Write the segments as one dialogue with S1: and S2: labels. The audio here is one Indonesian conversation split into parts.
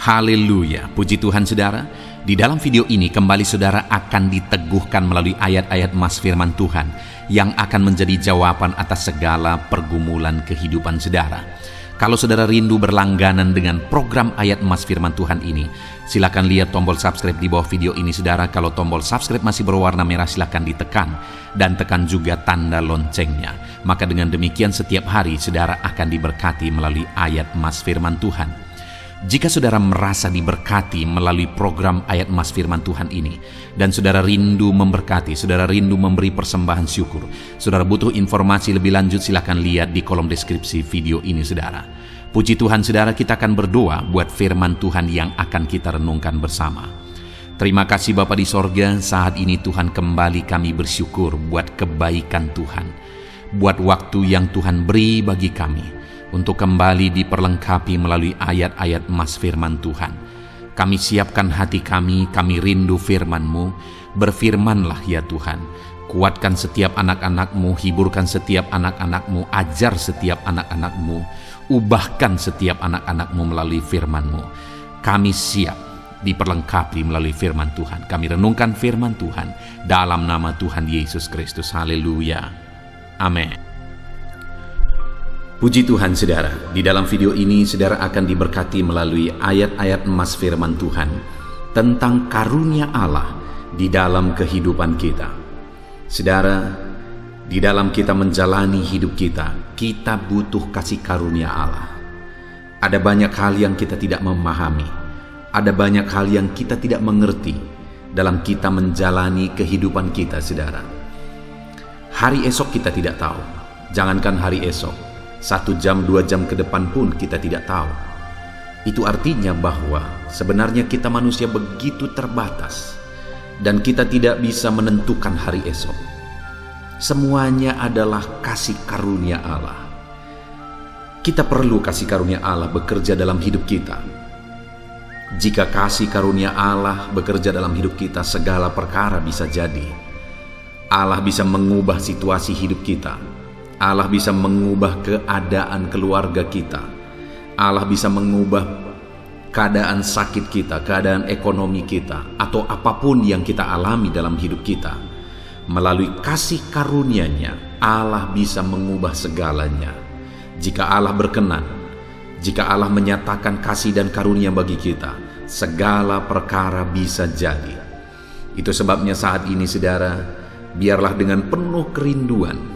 S1: Haleluya, puji Tuhan saudara. Di dalam video ini kembali saudara akan diteguhkan melalui ayat-ayat emas firman Tuhan yang akan menjadi jawaban atas segala pergumulan kehidupan saudara. Kalau saudara rindu berlangganan dengan program ayat emas firman Tuhan ini, silakan lihat tombol subscribe di bawah video ini saudara. Kalau tombol subscribe masih berwarna merah, silakan ditekan dan tekan juga tanda loncengnya. Maka dengan demikian setiap hari saudara akan diberkati melalui ayat emas firman Tuhan. Jika saudara merasa diberkati melalui program ayat emas firman Tuhan ini, dan saudara rindu memberkati, saudara rindu memberi persembahan syukur, saudara butuh informasi lebih lanjut, silakan lihat di kolom deskripsi video ini saudara. Puji Tuhan saudara, kita akan berdoa buat firman Tuhan yang akan kita renungkan bersama. Terima kasih Bapa di sorga, saat ini Tuhan kembali kami bersyukur buat kebaikan Tuhan, buat waktu yang Tuhan beri bagi kami untuk kembali diperlengkapi melalui ayat-ayat emas firman Tuhan. Kami siapkan hati kami rindu firman-Mu. Berfirmanlah ya Tuhan. Kuatkan setiap anak-anak-Mu, hiburkan setiap anak-anak-Mu, ajar setiap anak-anak-Mu, ubahkan setiap anak-anak-Mu melalui firman-Mu. Kami siap diperlengkapi melalui firman Tuhan. Kami renungkan firman Tuhan dalam nama Tuhan Yesus Kristus. Haleluya. Amin. Puji Tuhan saudara, di dalam video ini saudara akan diberkati melalui ayat-ayat emas firman Tuhan tentang karunia Allah di dalam kehidupan kita. Saudara, di dalam kita menjalani hidup kita, kita butuh kasih karunia Allah. Ada banyak hal yang kita tidak memahami, ada banyak hal yang kita tidak mengerti dalam kita menjalani kehidupan kita saudara. Hari esok kita tidak tahu, jangankan hari esok, 1 jam, 2 jam ke depan pun kita tidak tahu. Itu artinya bahwa sebenarnya kita manusia begitu terbatas dan kita tidak bisa menentukan hari esok. Semuanya adalah kasih karunia Allah. Kita perlu kasih karunia Allah bekerja dalam hidup kita. Jika kasih karunia Allah bekerja dalam hidup kita, segala perkara bisa jadi. Allah bisa mengubah situasi hidup kita. Allah bisa mengubah keadaan keluarga kita. Allah bisa mengubah keadaan sakit kita, keadaan ekonomi kita, atau apapun yang kita alami dalam hidup kita. Melalui kasih karunia-Nya, Allah bisa mengubah segalanya. Jika Allah berkenan, jika Allah menyatakan kasih dan karunia bagi kita, segala perkara bisa jadi. Itu sebabnya saat ini saudara, biarlah dengan penuh kerinduan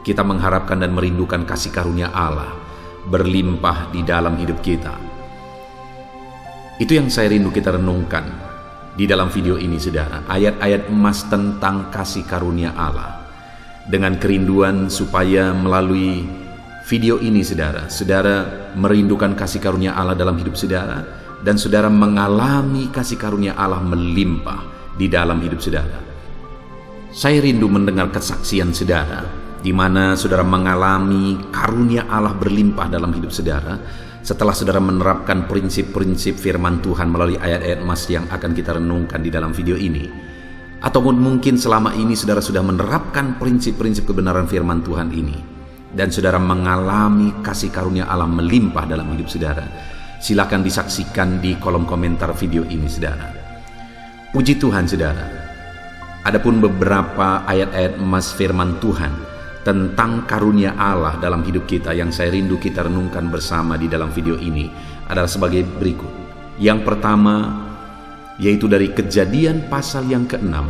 S1: kita mengharapkan dan merindukan kasih karunia Allah berlimpah di dalam hidup kita. Itu yang saya rindu kita renungkan di dalam video ini saudara. Ayat-ayat emas tentang kasih karunia Allah. Dengan kerinduan supaya melalui video ini saudara, saudara merindukan kasih karunia Allah dalam hidup saudara, dan saudara mengalami kasih karunia Allah melimpah di dalam hidup saudara. Saya rindu mendengar kesaksian saudara, di mana saudara mengalami karunia Allah berlimpah dalam hidup saudara setelah saudara menerapkan prinsip-prinsip firman Tuhan melalui ayat-ayat emas yang akan kita renungkan di dalam video ini. Ataupun mungkin selama ini saudara sudah menerapkan prinsip-prinsip kebenaran firman Tuhan ini dan saudara mengalami kasih karunia Allah melimpah dalam hidup saudara. Silakan disaksikan di kolom komentar video ini saudara. Puji Tuhan saudara. Adapun beberapa ayat-ayat emas firman Tuhan tentang karunia Allah dalam hidup kita yang saya rindu kita renungkan bersama di dalam video ini adalah sebagai berikut. Yang pertama, yaitu dari Kejadian pasal yang ke-6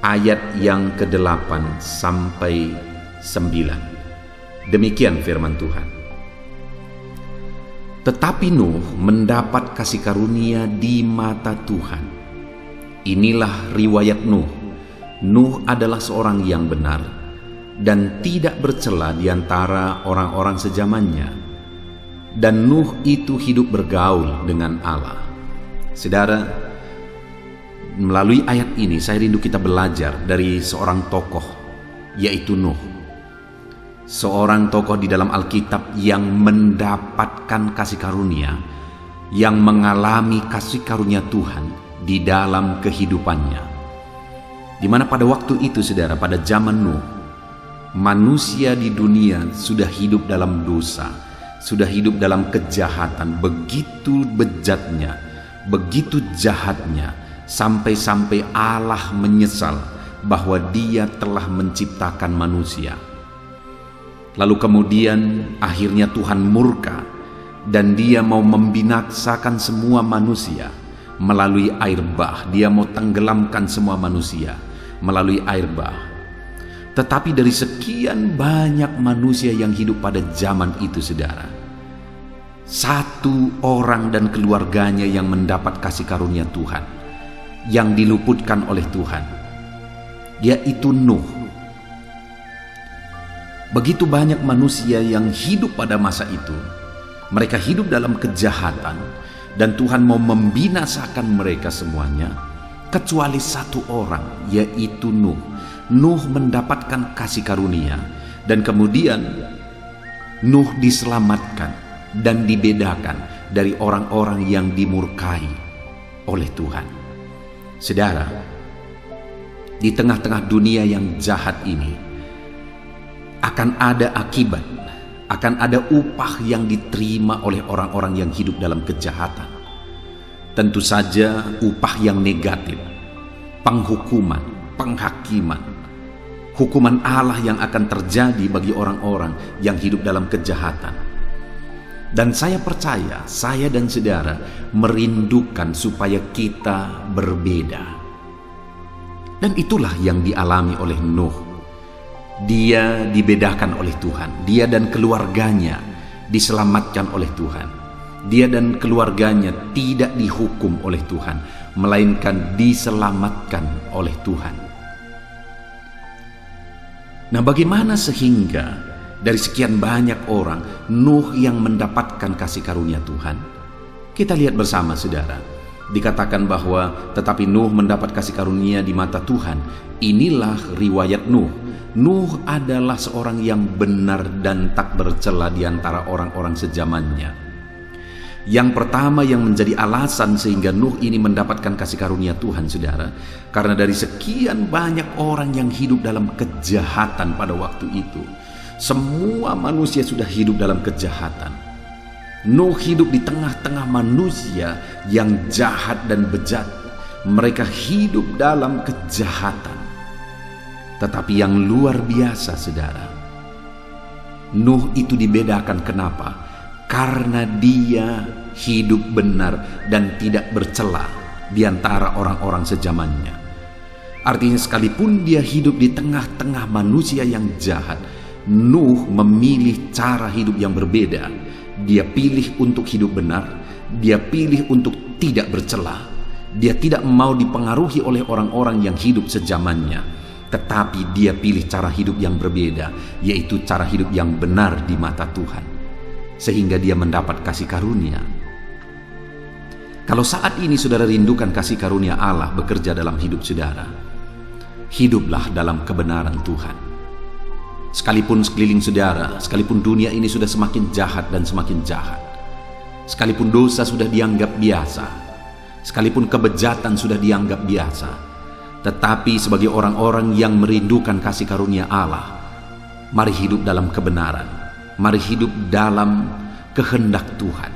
S1: ayat yang ke-8 sampai 9. Demikian firman Tuhan. Tetapi Nuh mendapat kasih karunia di mata Tuhan. Inilah riwayat Nuh. Nuh adalah seorang yang benar dan tidak bercela di antara orang-orang sezamannya. Dan Nuh itu hidup bergaul dengan Allah. Saudara, melalui ayat ini saya rindu kita belajar dari seorang tokoh, yaitu Nuh. Seorang tokoh di dalam Alkitab yang mendapatkan kasih karunia, yang mengalami kasih karunia Tuhan di dalam kehidupannya. Di mana pada waktu itu saudara, pada zaman Nuh, manusia di dunia sudah hidup dalam dosa, sudah hidup dalam kejahatan, begitu bejatnya, begitu jahatnya, sampai-sampai Allah menyesal bahwa Dia telah menciptakan manusia. Lalu kemudian akhirnya Tuhan murka dan Dia mau membinasakan semua manusia melalui air bah. Dia mau tenggelamkan semua manusia melalui air bah. Tetapi dari sekian banyak manusia yang hidup pada zaman itu, saudara, satu orang dan keluarganya yang mendapat kasih karunia Tuhan, yang diluputkan oleh Tuhan, yaitu Nuh. Begitu banyak manusia yang hidup pada masa itu, mereka hidup dalam kejahatan, dan Tuhan mau membinasakan mereka semuanya, kecuali satu orang, yaitu Nuh. Nuh mendapatkan kasih karunia, dan kemudian Nuh diselamatkan dan dibedakan dari orang-orang yang dimurkai oleh Tuhan. Saudara, di tengah-tengah dunia yang jahat ini akan ada akibat, akan ada upah yang diterima oleh orang-orang yang hidup dalam kejahatan. Tentu saja upah yang negatif, penghukuman, penghakiman, hukuman Allah yang akan terjadi bagi orang-orang yang hidup dalam kejahatan. Dan saya percaya, saya dan saudara merindukan supaya kita berbeda. Dan itulah yang dialami oleh Nuh. Dia dibedakan oleh Tuhan. Dia dan keluarganya diselamatkan oleh Tuhan. Dia dan keluarganya tidak dihukum oleh Tuhan, melainkan diselamatkan oleh Tuhan. Nah, bagaimana sehingga dari sekian banyak orang Nuh yang mendapatkan kasih karunia Tuhan? Kita lihat bersama, saudara. Dikatakan bahwa tetapi Nuh mendapat kasih karunia di mata Tuhan. Inilah riwayat Nuh. Nuh adalah seorang yang benar dan tak bercela di antara orang-orang sezamannya. Yang pertama yang menjadi alasan sehingga Nuh ini mendapatkan kasih karunia Tuhan, saudara, karena dari sekian banyak orang yang hidup dalam kejahatan pada waktu itu, semua manusia sudah hidup dalam kejahatan. Nuh hidup di tengah-tengah manusia yang jahat dan bejat. Mereka hidup dalam kejahatan. Tetapi yang luar biasa, saudara, Nuh itu dibedakan. Kenapa? Karena dia hidup benar dan tidak bercela di antara orang-orang sezamannya. Artinya sekalipun dia hidup di tengah-tengah manusia yang jahat, Nuh memilih cara hidup yang berbeda. Dia pilih untuk hidup benar, dia pilih untuk tidak bercela. Dia tidak mau dipengaruhi oleh orang-orang yang hidup sezamannya, tetapi dia pilih cara hidup yang berbeda, yaitu cara hidup yang benar di mata Tuhan. Sehingga dia mendapat kasih karunia. Kalau saat ini saudara rindukan kasih karunia Allah bekerja dalam hidup saudara, hiduplah dalam kebenaran Tuhan. Sekalipun sekeliling saudara, sekalipun dunia ini sudah semakin jahat dan semakin jahat, sekalipun dosa sudah dianggap biasa, sekalipun kebejatan sudah dianggap biasa, tetapi sebagai orang-orang yang merindukan kasih karunia Allah, mari hidup dalam kebenaran. Mari hidup dalam kehendak Tuhan.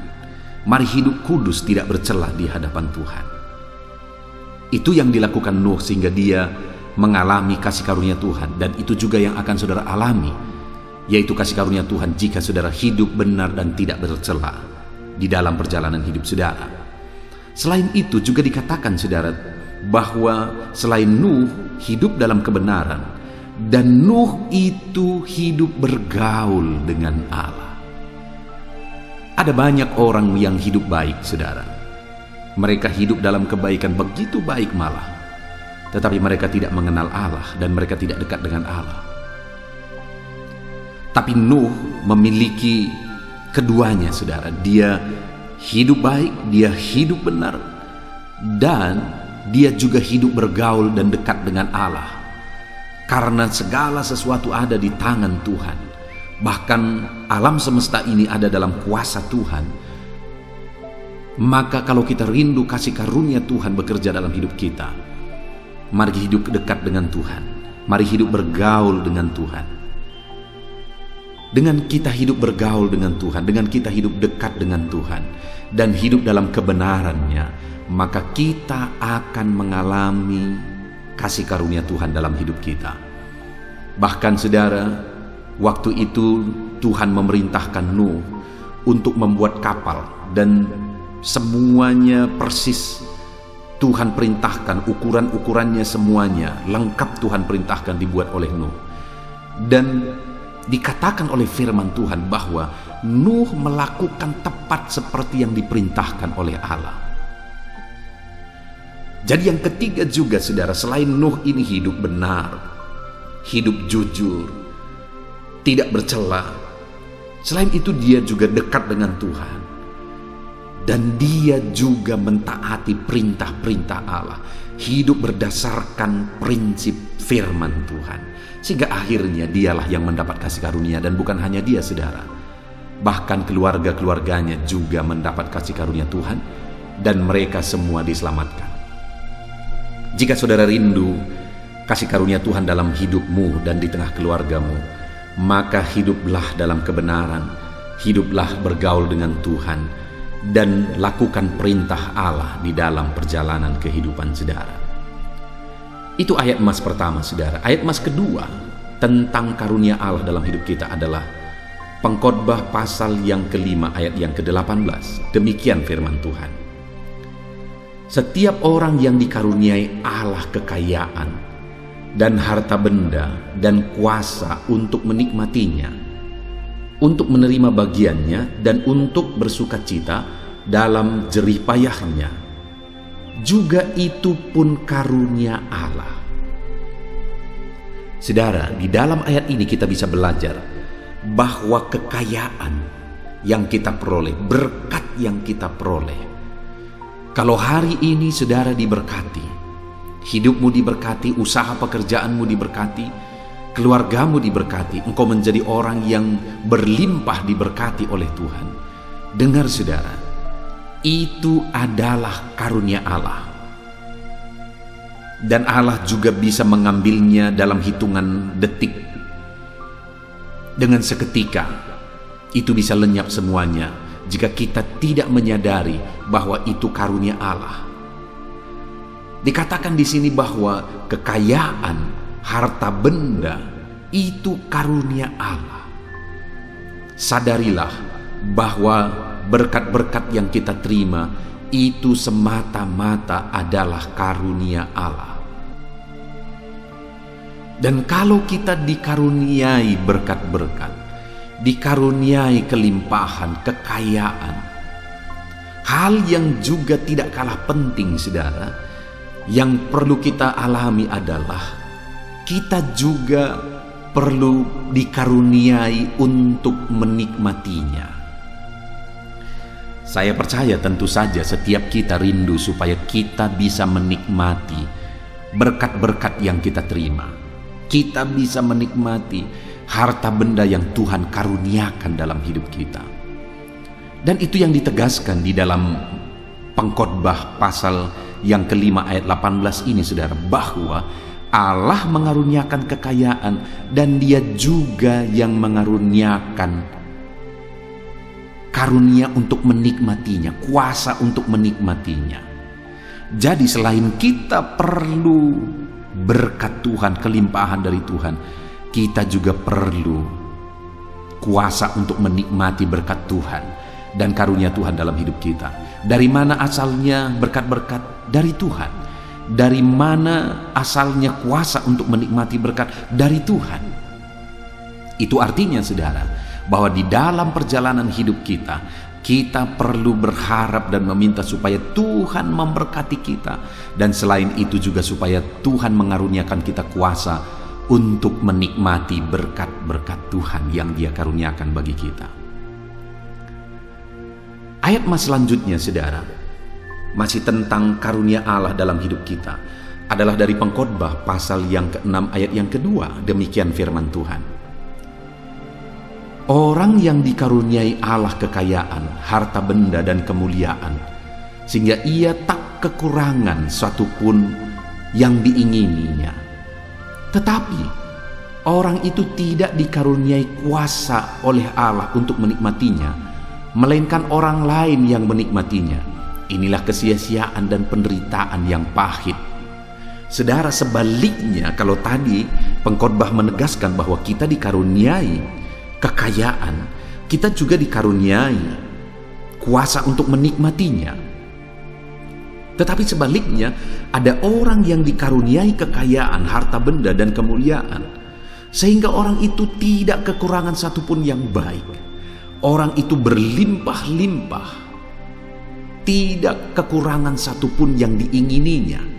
S1: Mari hidup kudus, tidak bercela di hadapan Tuhan. Itu yang dilakukan Nuh sehingga dia mengalami kasih karunia Tuhan. Dan itu juga yang akan saudara alami, yaitu kasih karunia Tuhan jika saudara hidup benar dan tidak bercela di dalam perjalanan hidup saudara. Selain itu juga dikatakan, saudara, bahwa selain Nuh hidup dalam kebenaran, dan Nuh itu hidup bergaul dengan Allah. Ada banyak orang yang hidup baik, saudara. Mereka hidup dalam kebaikan, begitu baik malah. Tetapi mereka tidak mengenal Allah dan mereka tidak dekat dengan Allah. Tapi Nuh memiliki keduanya, saudara. Dia hidup baik, dia hidup benar, dan dia juga hidup bergaul dan dekat dengan Allah. Karena segala sesuatu ada di tangan Tuhan. Bahkan alam semesta ini ada dalam kuasa Tuhan. Maka kalau kita rindu kasih karunia Tuhan bekerja dalam hidup kita, mari hidup dekat dengan Tuhan. Mari hidup bergaul dengan Tuhan. Dengan kita hidup bergaul dengan Tuhan, dengan kita hidup dekat dengan Tuhan, dan hidup dalam kebenarannya, maka kita akan mengalami kasih karunia Tuhan dalam hidup kita. Bahkan saudara, waktu itu Tuhan memerintahkan Nuh untuk membuat kapal, dan semuanya persis Tuhan perintahkan, ukuran-ukurannya semuanya lengkap Tuhan perintahkan dibuat oleh Nuh. Dan dikatakan oleh firman Tuhan bahwa Nuh melakukan tepat seperti yang diperintahkan oleh Allah. Jadi yang ketiga juga saudara, selain Nuh ini hidup benar, hidup jujur, tidak bercela, selain itu dia juga dekat dengan Tuhan. Dan dia juga mentaati perintah-perintah Allah, hidup berdasarkan prinsip firman Tuhan, sehingga akhirnya dialah yang mendapat kasih karunia. Dan bukan hanya dia saudara, bahkan keluarga-keluarganya juga mendapat kasih karunia Tuhan, dan mereka semua diselamatkan. Jika saudara rindu kasih karunia Tuhan dalam hidupmu dan di tengah keluargamu, maka hiduplah dalam kebenaran, hiduplah bergaul dengan Tuhan, dan lakukan perintah Allah di dalam perjalanan kehidupan saudara. Itu ayat emas pertama saudara. Ayat emas kedua tentang karunia Allah dalam hidup kita adalah Pengkhotbah pasal yang ke-5 ayat yang ke-18. Demikian firman Tuhan. Setiap orang yang dikaruniai Allah kekayaan dan harta benda dan kuasa untuk menikmatinya, untuk menerima bagiannya, dan untuk bersukacita dalam jerih payahnya, juga itu pun karunia Allah. Saudara, di dalam ayat ini kita bisa belajar bahwa kekayaan yang kita peroleh, berkat yang kita peroleh, kalau hari ini saudara diberkati, hidupmu diberkati, usaha pekerjaanmu diberkati, keluargamu diberkati, engkau menjadi orang yang berlimpah diberkati oleh Tuhan. Dengar saudara, itu adalah karunia Allah. Dan Allah juga bisa mengambilnya dalam hitungan detik. Dengan seketika, itu bisa lenyap semuanya jika kita tidak menyadari bahwa itu karunia Allah. Dikatakan di sini bahwa kekayaan, harta benda itu karunia Allah. Sadarilah bahwa berkat-berkat yang kita terima itu semata-mata adalah karunia Allah. Dan kalau kita dikaruniai berkat-berkat, dikaruniai kelimpahan, kekayaan, hal yang juga tidak kalah penting saudara, yang perlu kita alami adalah kita juga perlu dikaruniai untuk menikmatinya. Saya percaya tentu saja setiap kita rindu supaya kita bisa menikmati berkat-berkat yang kita terima. Kita bisa menikmati harta benda yang Tuhan karuniakan dalam hidup kita. Dan itu yang ditegaskan di dalam Pengkhotbah pasal yang ke-5 ayat 18 ini saudara, bahwa Allah mengaruniakan kekayaan dan Dia juga yang mengaruniakan karunia untuk menikmatinya, kuasa untuk menikmatinya. Jadi selain kita perlu berkat Tuhan, kelimpahan dari Tuhan, kita juga perlu kuasa untuk menikmati berkat Tuhan dan karunia Tuhan dalam hidup kita. Dari mana asalnya berkat-berkat? Dari Tuhan. Dari mana asalnya kuasa untuk menikmati berkat? Dari Tuhan. Itu artinya saudara, bahwa di dalam perjalanan hidup kita, kita perlu berharap dan meminta supaya Tuhan memberkati kita, dan selain itu juga supaya Tuhan mengaruniakan kita kuasa untuk menikmati berkat-berkat Tuhan yang Dia karuniakan bagi kita. Ayat mas selanjutnya saudara, masih tentang karunia Allah dalam hidup kita, adalah dari Pengkhotbah pasal yang ke-6 ayat yang kedua. Demikian firman Tuhan. Orang yang dikaruniai Allah kekayaan, harta benda dan kemuliaan, sehingga ia tak kekurangan satupun yang diingininya. Tetapi Orang itu tidak dikaruniai kuasa oleh Allah untuk menikmatinya, melainkan orang lain yang menikmatinya. Inilah kesia-siaan dan penderitaan yang pahit. Saudara, sebaliknya, kalau tadi pengkhotbah menegaskan bahwa kita dikaruniai kekayaan, kita juga dikaruniai kuasa untuk menikmatinya. Tetapi sebaliknya, ada orang yang dikaruniai kekayaan, harta benda, dan kemuliaan, sehingga orang itu tidak kekurangan satupun yang baik. Orang itu berlimpah-limpah, tidak kekurangan satupun yang diingininya.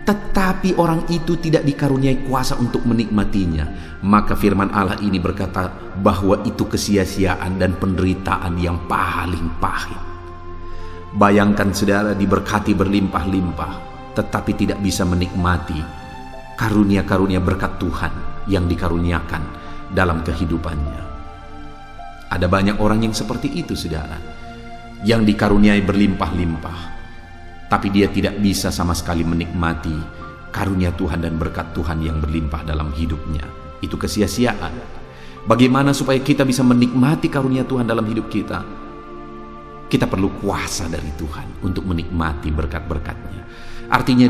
S1: Tetapi orang itu tidak dikaruniai kuasa untuk menikmatinya. Maka firman Allah ini berkata bahwa itu kesia-siaan dan penderitaan yang paling pahit. Bayangkan saudara diberkati berlimpah-limpah, tetapi tidak bisa menikmati karunia-karunia berkat Tuhan yang dikaruniakan dalam kehidupannya. Ada banyak orang yang seperti itu, saudara, yang dikaruniai berlimpah-limpah, tapi dia tidak bisa sama sekali menikmati karunia Tuhan dan berkat Tuhan yang berlimpah dalam hidupnya. Itu kesia-siaan. Bagaimana supaya kita bisa menikmati karunia Tuhan dalam hidup kita? Kita perlu kuasa dari Tuhan untuk menikmati berkat-berkatnya. Artinya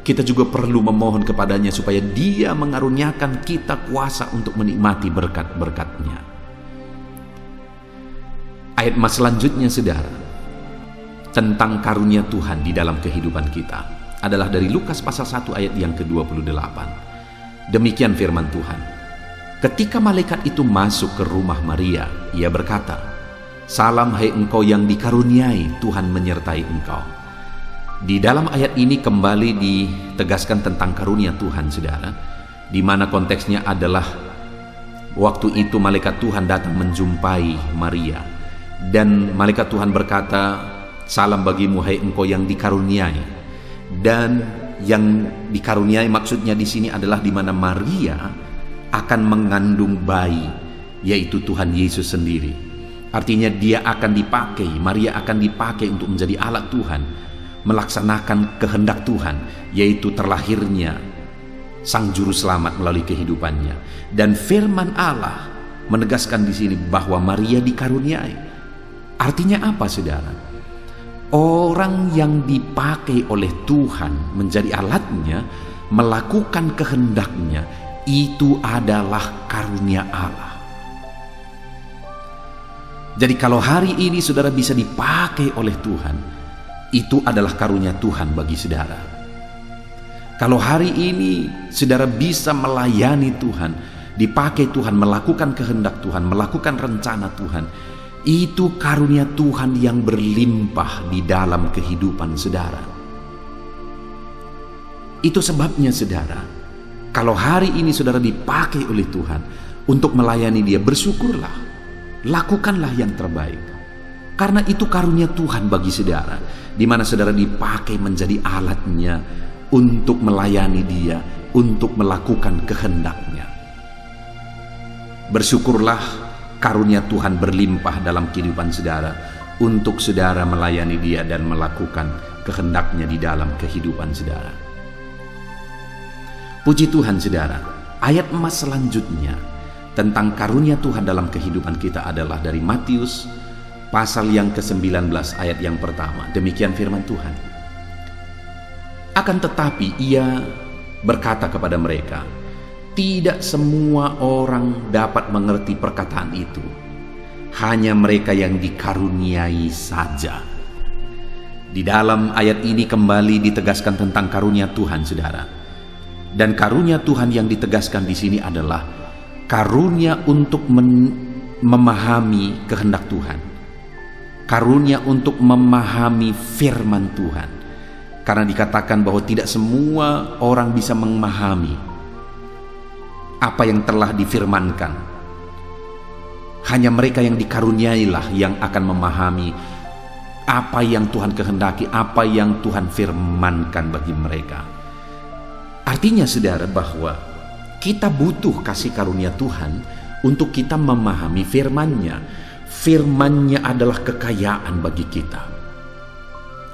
S1: kita juga perlu memohon kepadanya supaya Dia mengaruniakan kita kuasa untuk menikmati berkat-berkatnya. Ayat mas selanjutnya, saudara, tentang karunia Tuhan di dalam kehidupan kita adalah dari Lukas pasal 1 ayat yang ke-28. Demikian firman Tuhan. Ketika malaikat itu masuk ke rumah Maria, ia berkata, "Salam hai engkau yang dikaruniai, Tuhan menyertai engkau." Di dalam ayat ini kembali ditegaskan tentang karunia Tuhan, saudara, di mana konteksnya adalah waktu itu malaikat Tuhan datang menjumpai Maria, dan malaikat Tuhan berkata, "Salam bagimu hai engkau yang dikaruniai." Dan yang dikaruniai maksudnya di sini adalah di mana Maria akan mengandung bayi, yaitu Tuhan Yesus sendiri. Artinya Maria akan dipakai untuk menjadi alat Tuhan, melaksanakan kehendak Tuhan, yaitu terlahirnya Sang Juru Selamat melalui kehidupannya. Dan firman Allah menegaskan di sini bahwa Maria dikaruniai. Artinya apa, saudara? Orang yang dipakai oleh Tuhan menjadi alatnya, melakukan kehendaknya, itu adalah karunia Allah. Jadi kalau hari ini saudara bisa dipakai oleh Tuhan, itu adalah karunia Tuhan bagi saudara. Kalau hari ini saudara bisa melayani Tuhan, dipakai Tuhan, melakukan kehendak Tuhan, melakukan rencana Tuhan, itu karunia Tuhan yang berlimpah di dalam kehidupan saudara. Itu sebabnya, saudara, kalau hari ini saudara dipakai oleh Tuhan untuk melayani Dia, bersyukurlah, lakukanlah yang terbaik. Karena itu karunia Tuhan bagi saudara, di mana saudara dipakai menjadi alatnya untuk melayani Dia, untuk melakukan kehendak-Nya. Bersyukurlah karunia Tuhan berlimpah dalam kehidupan saudara, untuk saudara melayani Dia dan melakukan kehendak-Nya di dalam kehidupan saudara. Puji Tuhan, saudara. Ayat emas selanjutnya tentang karunia Tuhan dalam kehidupan kita adalah dari Matius pasal yang ke-19 ayat yang pertama. Demikian firman Tuhan. Akan tetapi ia berkata kepada mereka, "Tidak semua orang dapat mengerti perkataan itu, hanya mereka yang dikaruniai saja." Di dalam ayat ini kembali ditegaskan tentang karunia Tuhan, saudara. Dan karunia Tuhan yang ditegaskan di sini adalah karunia untuk memahami kehendak Tuhan. Karunia untuk memahami firman Tuhan. Karena dikatakan bahwa tidak semua orang bisa memahami apa yang telah difirmankan. Hanya mereka yang dikaruniailah yang akan memahami apa yang Tuhan kehendaki, apa yang Tuhan firmankan bagi mereka. Artinya, saudara, bahwa kita butuh kasih karunia Tuhan untuk kita memahami firman-Nya. Firman-Nya adalah kekayaan bagi kita.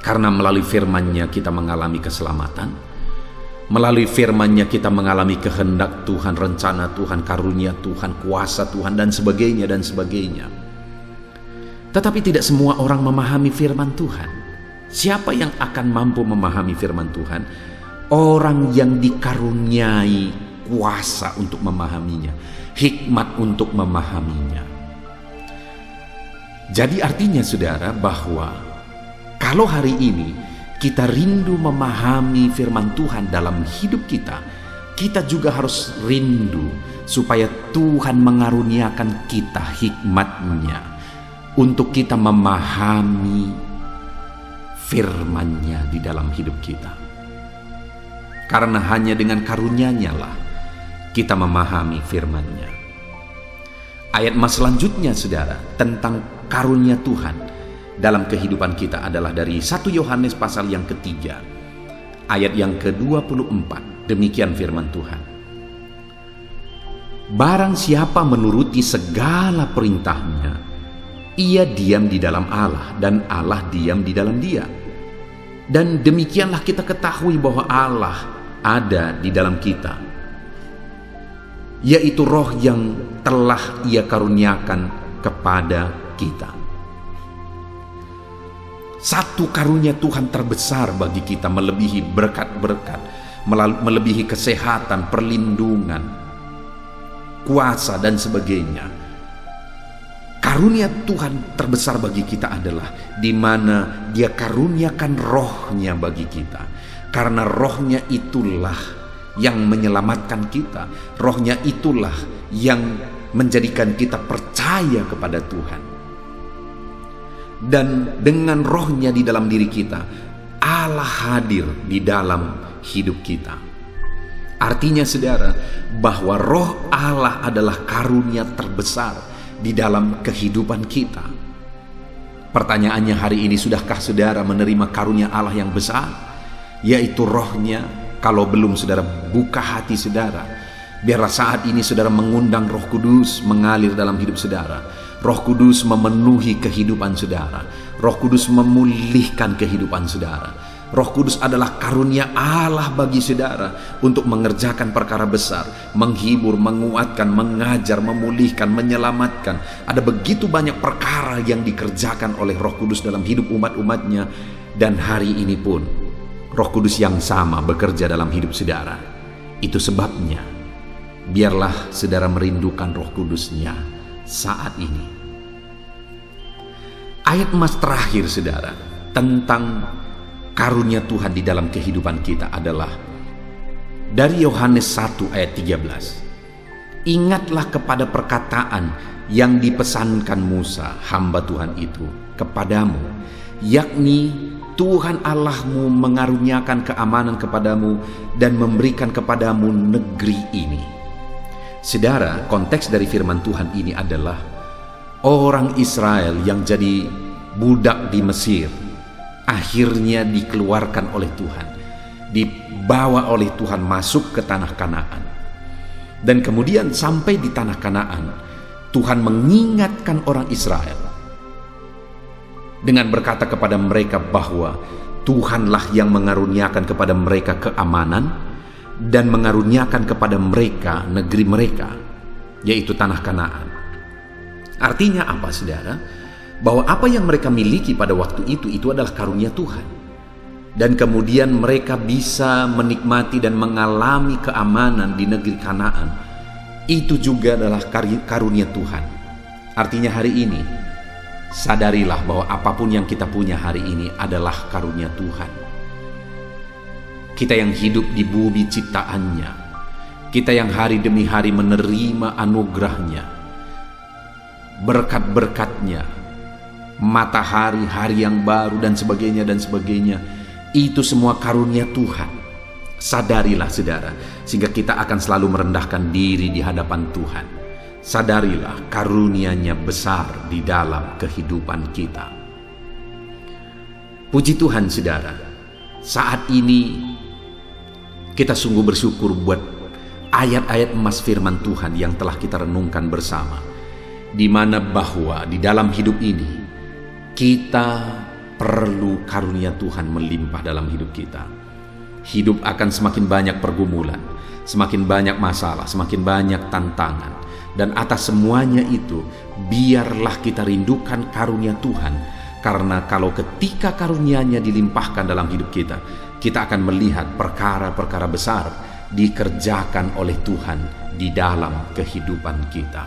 S1: Karena melalui firman-Nya kita mengalami keselamatan. Melalui firman-Nya kita mengalami kehendak Tuhan, rencana Tuhan, karunia Tuhan, kuasa Tuhan, dan sebagainya dan sebagainya. Tetapi tidak semua orang memahami firman Tuhan. Siapa yang akan mampu memahami firman Tuhan? Orang yang dikaruniai kuasa untuk memahaminya, hikmat untuk memahaminya. Jadi artinya saudara bahwa kalau hari ini kita rindu memahami firman Tuhan dalam hidup kita, kita juga harus rindu supaya Tuhan mengaruniakan kita hikmat-Nya untuk kita memahami firman-Nya di dalam hidup kita. Karena hanya dengan karunia-Nya lah kita memahami firman-Nya. Ayat mas selanjutnya saudara tentang karunia Tuhan dalam kehidupan kita adalah dari 1 Yohanes pasal yang ketiga ayat yang ke-24. Demikian firman Tuhan. Barang siapa menuruti segala perintah-Nya, ia diam di dalam Allah dan Allah diam di dalam dia. Dan demikianlah kita ketahui bahwa Allah ada di dalam kita, yaitu roh yang telah Ia karuniakan kepada kita. Satu karunia Tuhan terbesar bagi kita melebihi berkat-berkat, melebihi kesehatan, perlindungan, kuasa dan sebagainya. Karunia Tuhan terbesar bagi kita adalah di mana Dia karuniakan roh-Nya bagi kita. Karena roh-Nya itulah yang menyelamatkan kita. Roh-Nya itulah yang menjadikan kita percaya kepada Tuhan. Dan dengan roh-Nya di dalam diri kita, Allah hadir di dalam hidup kita. Artinya saudara, bahwa roh Allah adalah karunia terbesar di dalam kehidupan kita. Pertanyaannya hari ini, sudahkah saudara menerima karunia Allah yang besar, yaitu roh-Nya? Kalau belum, saudara buka hati saudara. Biarlah saat ini saudara mengundang Roh Kudus mengalir dalam hidup saudara. Roh Kudus memenuhi kehidupan saudara. Roh Kudus memulihkan kehidupan saudara. Roh Kudus adalah karunia Allah bagi saudara untuk mengerjakan perkara besar, menghibur, menguatkan, mengajar, memulihkan, menyelamatkan. Ada begitu banyak perkara yang dikerjakan oleh Roh Kudus dalam hidup umat-umatnya. Dan hari ini pun Roh Kudus yang sama bekerja dalam hidup saudara. Itu sebabnya biarlah saudara merindukan Roh Kudus-Nya saat ini. Ayat emas terakhir saudara tentang karunia Tuhan di dalam kehidupan kita adalah dari Yohanes 1 ayat 13. Ingatlah kepada perkataan yang dipesankan Musa, hamba Tuhan itu, kepadamu, yakni Tuhan Allahmu mengaruniakan keamanan kepadamu dan memberikan kepadamu negeri ini. Saudara, konteks dari firman Tuhan ini adalah orang Israel yang jadi budak di Mesir akhirnya dikeluarkan oleh Tuhan, dibawa oleh Tuhan masuk ke tanah Kanaan. Dan kemudian sampai di tanah Kanaan, Tuhan mengingatkan orang Israel dengan berkata kepada mereka bahwa Tuhanlah yang mengaruniakan kepada mereka keamanan dan mengaruniakan kepada mereka negeri mereka, yaitu tanah Kanaan. Artinya apa saudara? Bahwa apa yang mereka miliki pada waktu itu adalah karunia Tuhan. Dan kemudian mereka bisa menikmati dan mengalami keamanan di negeri Kanaan. Itu juga adalah karunia Tuhan. Artinya hari ini, sadarilah bahwa apapun yang kita punya hari ini adalah karunia Tuhan. Kita yang hidup di bumi ciptaannya, kita yang hari demi hari menerima anugerahnya, berkat-berkatnya, matahari, hari yang baru dan sebagainya, itu semua karunia Tuhan. Sadarilah saudara, sehingga kita akan selalu merendahkan diri di hadapan Tuhan. Sadarilah karunia-Nya besar di dalam kehidupan kita. Puji Tuhan saudara, saat ini kita sungguh bersyukur buat ayat-ayat emas firman Tuhan yang telah kita renungkan bersama, di mana bahwa di dalam hidup ini kita perlu karunia Tuhan melimpah dalam hidup kita. hidup akan semakin banyak pergumulan, semakin banyak masalah, semakin banyak tantangan. Dan atas semuanya itu, biarlah kita rindukan karunia Tuhan. Karena kalau ketika karunia-Nya dilimpahkan dalam hidup kita, kita akan melihat perkara-perkara besar dikerjakan oleh Tuhan di dalam kehidupan kita.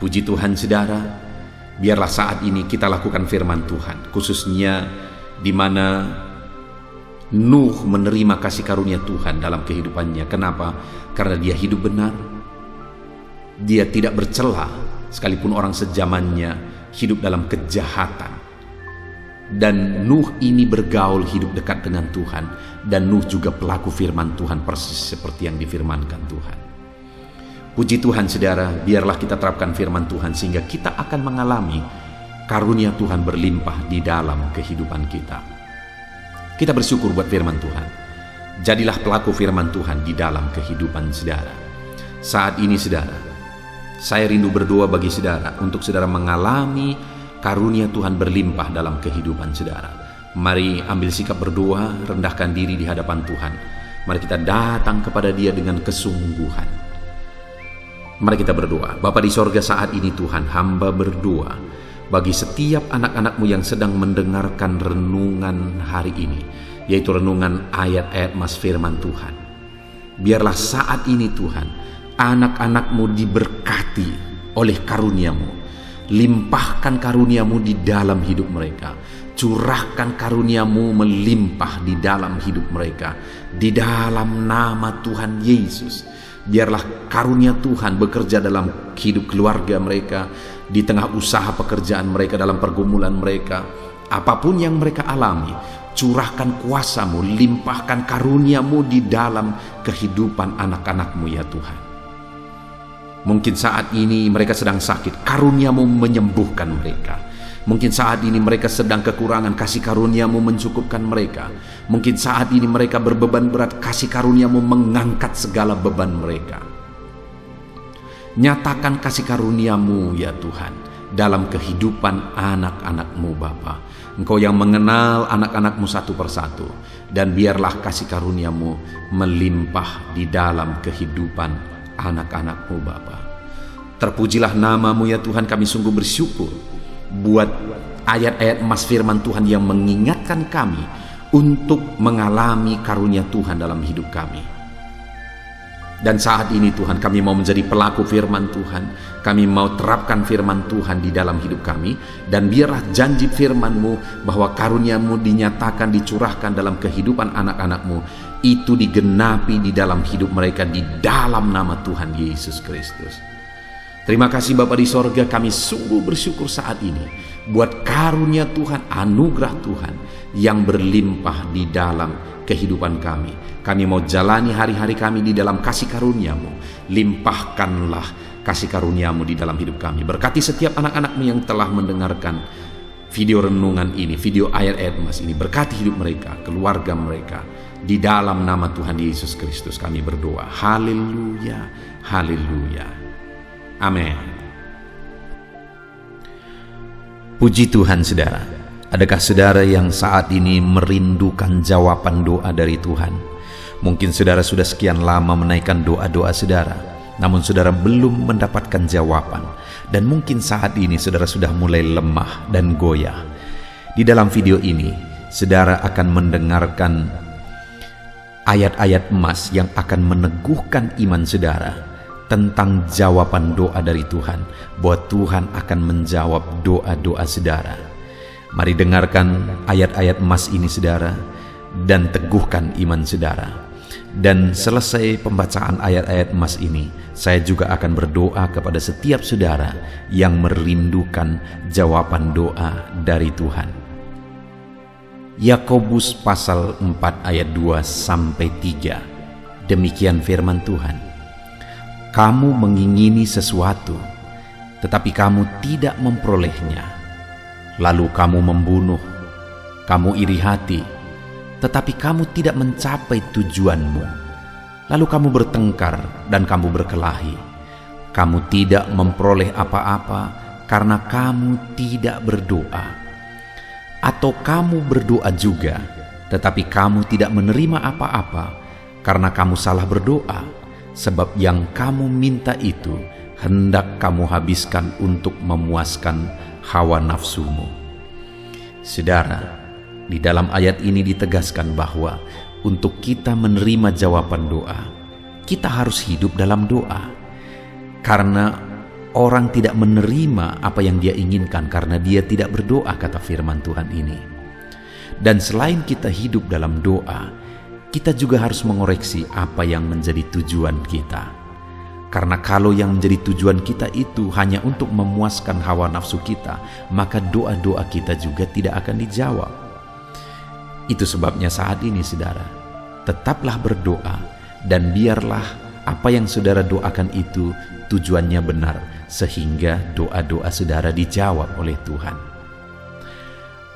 S1: Puji Tuhan saudara, biarlah saat ini kita lakukan firman Tuhan, khususnya di mana Nuh menerima kasih karunia Tuhan dalam kehidupannya. Kenapa? Karena dia hidup benar. Dia tidak bercela, sekalipun orang sezamannya hidup dalam kejahatan. Dan Nuh ini bergaul hidup dekat dengan Tuhan. Dan Nuh juga pelaku firman Tuhan, persis seperti yang difirmankan Tuhan. Puji Tuhan saudara, biarlah kita terapkan firman Tuhan sehingga kita akan mengalami karunia Tuhan berlimpah di dalam kehidupan kita. Kita bersyukur buat firman Tuhan. Jadilah pelaku firman Tuhan di dalam kehidupan saudara. Saat ini saudara, saya rindu berdoa bagi saudara untuk saudara mengalami karunia Tuhan berlimpah dalam kehidupan saudara. Mari ambil sikap berdoa, rendahkan diri di hadapan Tuhan. Mari kita datang kepada Dia dengan kesungguhan. Mari kita berdoa. Bapa di sorga, saat ini Tuhan, hamba berdoa bagi setiap anak-anak-Mu yang sedang mendengarkan renungan hari ini, yaitu renungan ayat-ayat mas firman Tuhan. Biarlah saat ini Tuhan, anak-anak-Mu diberkati oleh karunia-Mu. Limpahkan karunia-Mu di dalam hidup mereka. Curahkan karunia-Mu melimpah di dalam hidup mereka. Di dalam nama Tuhan Yesus. Biarlah karunia Tuhan bekerja dalam hidup keluarga mereka, di tengah usaha pekerjaan mereka, dalam pergumulan mereka. Apapun yang mereka alami, curahkan kuasa-Mu, limpahkan karunia-Mu di dalam kehidupan anak-anak-Mu ya Tuhan. Mungkin saat ini mereka sedang sakit, karunia-Mu menyembuhkan mereka. Mungkin saat ini mereka sedang kekurangan, kasih karunia-Mu mencukupkan mereka. Mungkin saat ini mereka berbeban berat, kasih karunia-Mu mengangkat segala beban mereka. Nyatakan kasih karunia-Mu ya Tuhan dalam kehidupan anak-anak-Mu Bapa. Engkau yang mengenal anak-anak-Mu satu persatu. Dan biarlah kasih karunia-Mu melimpah di dalam kehidupan anak-anak-Mu Bapa. Terpujilah nama-Mu ya Tuhan, kami sungguh bersyukur buat ayat-ayat emas firman Tuhan yang mengingatkan kami untuk mengalami karunia Tuhan dalam hidup kami. Dan saat ini Tuhan, kami mau menjadi pelaku firman Tuhan. Kami mau terapkan firman Tuhan di dalam hidup kami. Dan biarlah janji firman-Mu bahwa karunia-Mu dinyatakan, dicurahkan dalam kehidupan anak-anak-Mu, itu digenapi di dalam hidup mereka di dalam nama Tuhan Yesus Kristus. Terima kasih Bapa di sorga, kami sungguh bersyukur saat ini buat karunia Tuhan, anugerah Tuhan yang berlimpah di dalam kehidupan kami. Kami mau jalani hari-hari kami di dalam kasih karunia-Mu. Limpahkanlah kasih karunia-Mu di dalam hidup kami. Berkati setiap anak-anak-Mu yang telah mendengarkan video renungan ini, video ayat-ayat emas ini. Berkati hidup mereka, keluarga mereka. Di dalam nama Tuhan Yesus Kristus kami berdoa. Haleluya, haleluya. Amin. Puji Tuhan saudara. Adakah saudara yang saat ini merindukan jawaban doa dari Tuhan? Mungkin saudara sudah sekian lama menaikkan doa-doa saudara, namun saudara belum mendapatkan jawaban. Dan mungkin saat ini saudara sudah mulai lemah dan goyah. Di dalam video ini, saudara akan mendengarkan ayat-ayat emas yang akan meneguhkan iman saudara tentang jawaban doa dari Tuhan, bahwa Tuhan akan menjawab doa-doa saudara. Mari dengarkan ayat-ayat emas ini saudara, dan teguhkan iman saudara. Dan selesai pembacaan ayat-ayat emas ini, saya juga akan berdoa kepada setiap saudara yang merindukan jawaban doa dari Tuhan. Yakobus pasal 4 ayat 2-3. Demikian firman Tuhan. Kamu mengingini sesuatu, tetapi kamu tidak memperolehnya. Lalu kamu membunuh, kamu iri hati, tetapi kamu tidak mencapai tujuanmu. Lalu kamu bertengkar dan kamu berkelahi. Kamu tidak memperoleh apa-apa karena kamu tidak berdoa. Atau kamu berdoa juga, Tetapi kamu tidak menerima apa-apa karena kamu salah berdoa, sebab yang kamu minta itu hendak kamu habiskan untuk memuaskan hawa nafsumu. Saudara, di dalam ayat ini ditegaskan bahwa untuk kita menerima jawaban doa, kita harus hidup dalam doa. Karena orang tidak menerima apa yang dia inginkan karena dia tidak berdoa, kata firman Tuhan ini. Dan selain kita hidup dalam doa, kita juga harus mengoreksi apa yang menjadi tujuan kita. Karena kalau yang menjadi tujuan kita itu hanya untuk memuaskan hawa nafsu kita, maka doa-doa kita juga tidak akan dijawab. Itu sebabnya saat ini, saudara, tetaplah berdoa dan biarlah apa yang saudara doakan itu tujuannya benar, sehingga doa-doa saudara dijawab oleh Tuhan.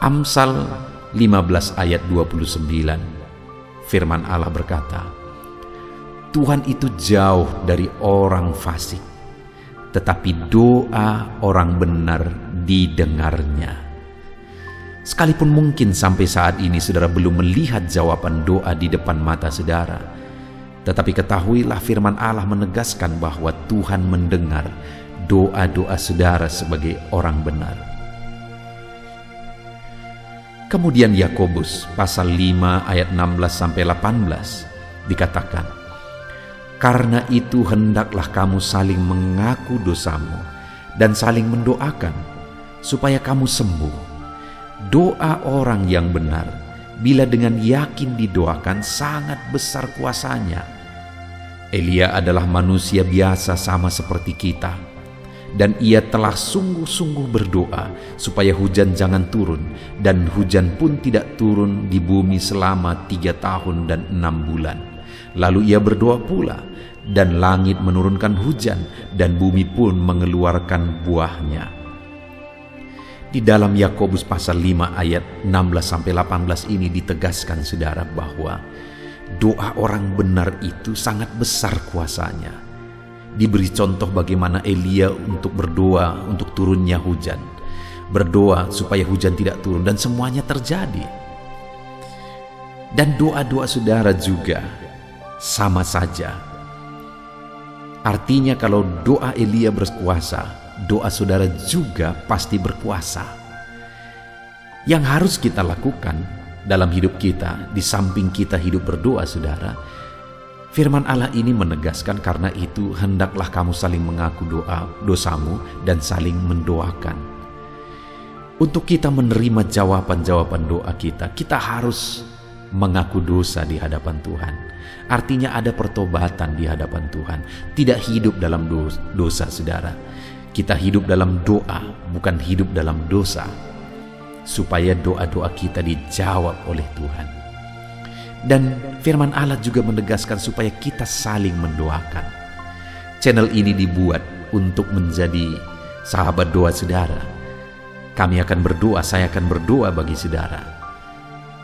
S1: Amsal 15 ayat 29, firman Allah berkata, Tuhan itu jauh dari orang fasik, tetapi doa orang benar didengarnya. Sekalipun mungkin sampai saat ini saudara belum melihat jawaban doa di depan mata saudara, tetapi ketahuilah firman Allah menegaskan bahwa Tuhan mendengar doa-doa saudara sebagai orang benar. Kemudian Yakobus pasal 5 ayat 16-18 dikatakan, karena itu hendaklah kamu saling mengaku dosamu dan saling mendoakan supaya kamu sembuh. Doa orang yang benar bila dengan yakin didoakan sangat besar kuasanya. Elia adalah manusia biasa sama seperti kita, dan ia telah sungguh-sungguh berdoa supaya hujan jangan turun, dan hujan pun tidak turun di bumi selama 3 tahun dan 6 bulan. Lalu ia berdoa pula, dan langit menurunkan hujan, dan bumi pun mengeluarkan buahnya. Di dalam Yakobus pasal 5 ayat 16-18 ini ditegaskan, saudara, bahwa doa orang benar itu sangat besar kuasanya. Diberi contoh bagaimana Elia untuk berdoa untuk turunnya hujan, berdoa supaya hujan tidak turun, dan semuanya terjadi. Dan doa-doa saudara juga sama saja. Artinya kalau doa Elia berkuasa, doa saudara juga pasti berkuasa. Yang harus kita lakukan dalam hidup kita, di samping kita hidup berdoa, saudara, firman Allah ini menegaskan, karena itu hendaklah kamu saling mengaku dosamu dan saling mendoakan. Untuk kita menerima jawaban-jawaban doa kita, kita harus mengaku dosa di hadapan Tuhan. Artinya ada pertobatan di hadapan Tuhan. Tidak hidup dalam dosa, saudara. Kita hidup dalam doa, bukan hidup dalam dosa, supaya doa-doa kita dijawab oleh Tuhan. Dan firman Allah juga menegaskan supaya kita saling mendoakan. Channel ini dibuat untuk menjadi sahabat doa saudara. Kami akan berdoa, saya akan berdoa bagi saudara.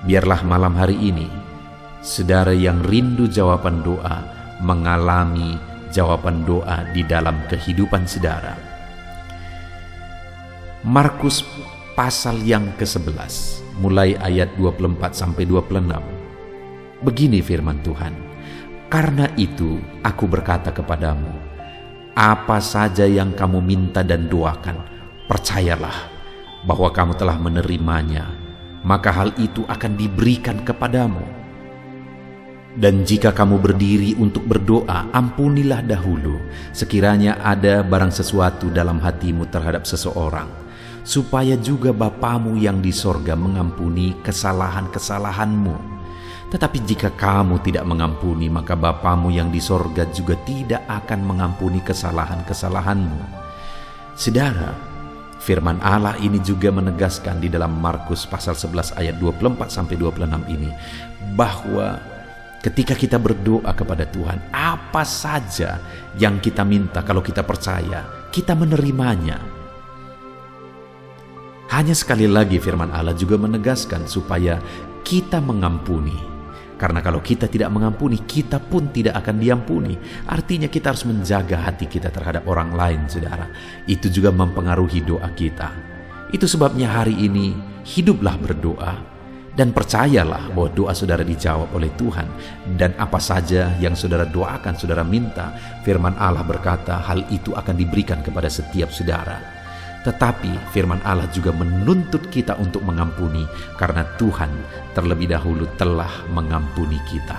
S1: Biarlah malam hari ini, saudara yang rindu jawaban doa, mengalami jawaban doa di dalam kehidupan saudara. Markus pasal yang ke-11, mulai ayat 24-26. Begini firman Tuhan, karena itu aku berkata kepadamu, apa saja yang kamu minta dan doakan, percayalah bahwa kamu telah menerimanya, maka hal itu akan diberikan kepadamu. Dan jika kamu berdiri untuk berdoa, ampunilah dahulu sekiranya ada barang sesuatu dalam hatimu terhadap seseorang, supaya juga Bapamu yang di sorga mengampuni kesalahan-kesalahanmu. Tetapi jika kamu tidak mengampuni, maka Bapamu yang di sorga juga tidak akan mengampuni kesalahan-kesalahanmu. Saudara, firman Allah ini juga menegaskan di dalam Markus pasal 11 ayat 24-26 ini, bahwa ketika kita berdoa kepada Tuhan, apa saja yang kita minta, kalau kita percaya, kita menerimanya. Hanya sekali lagi firman Allah juga menegaskan supaya kita mengampuni. Karena kalau kita tidak mengampuni, kita pun tidak akan diampuni. Artinya kita harus menjaga hati kita terhadap orang lain, saudara. Itu juga mempengaruhi doa kita. Itu sebabnya hari ini hiduplah berdoa Dan percayalah bahwa doa saudara dijawab oleh Tuhan. Dan apa saja yang saudara doakan, saudara minta, firman Allah berkata hal itu akan diberikan kepada setiap saudara. Tetapi firman Allah juga menuntut kita untuk mengampuni, karena Tuhan terlebih dahulu telah mengampuni kita.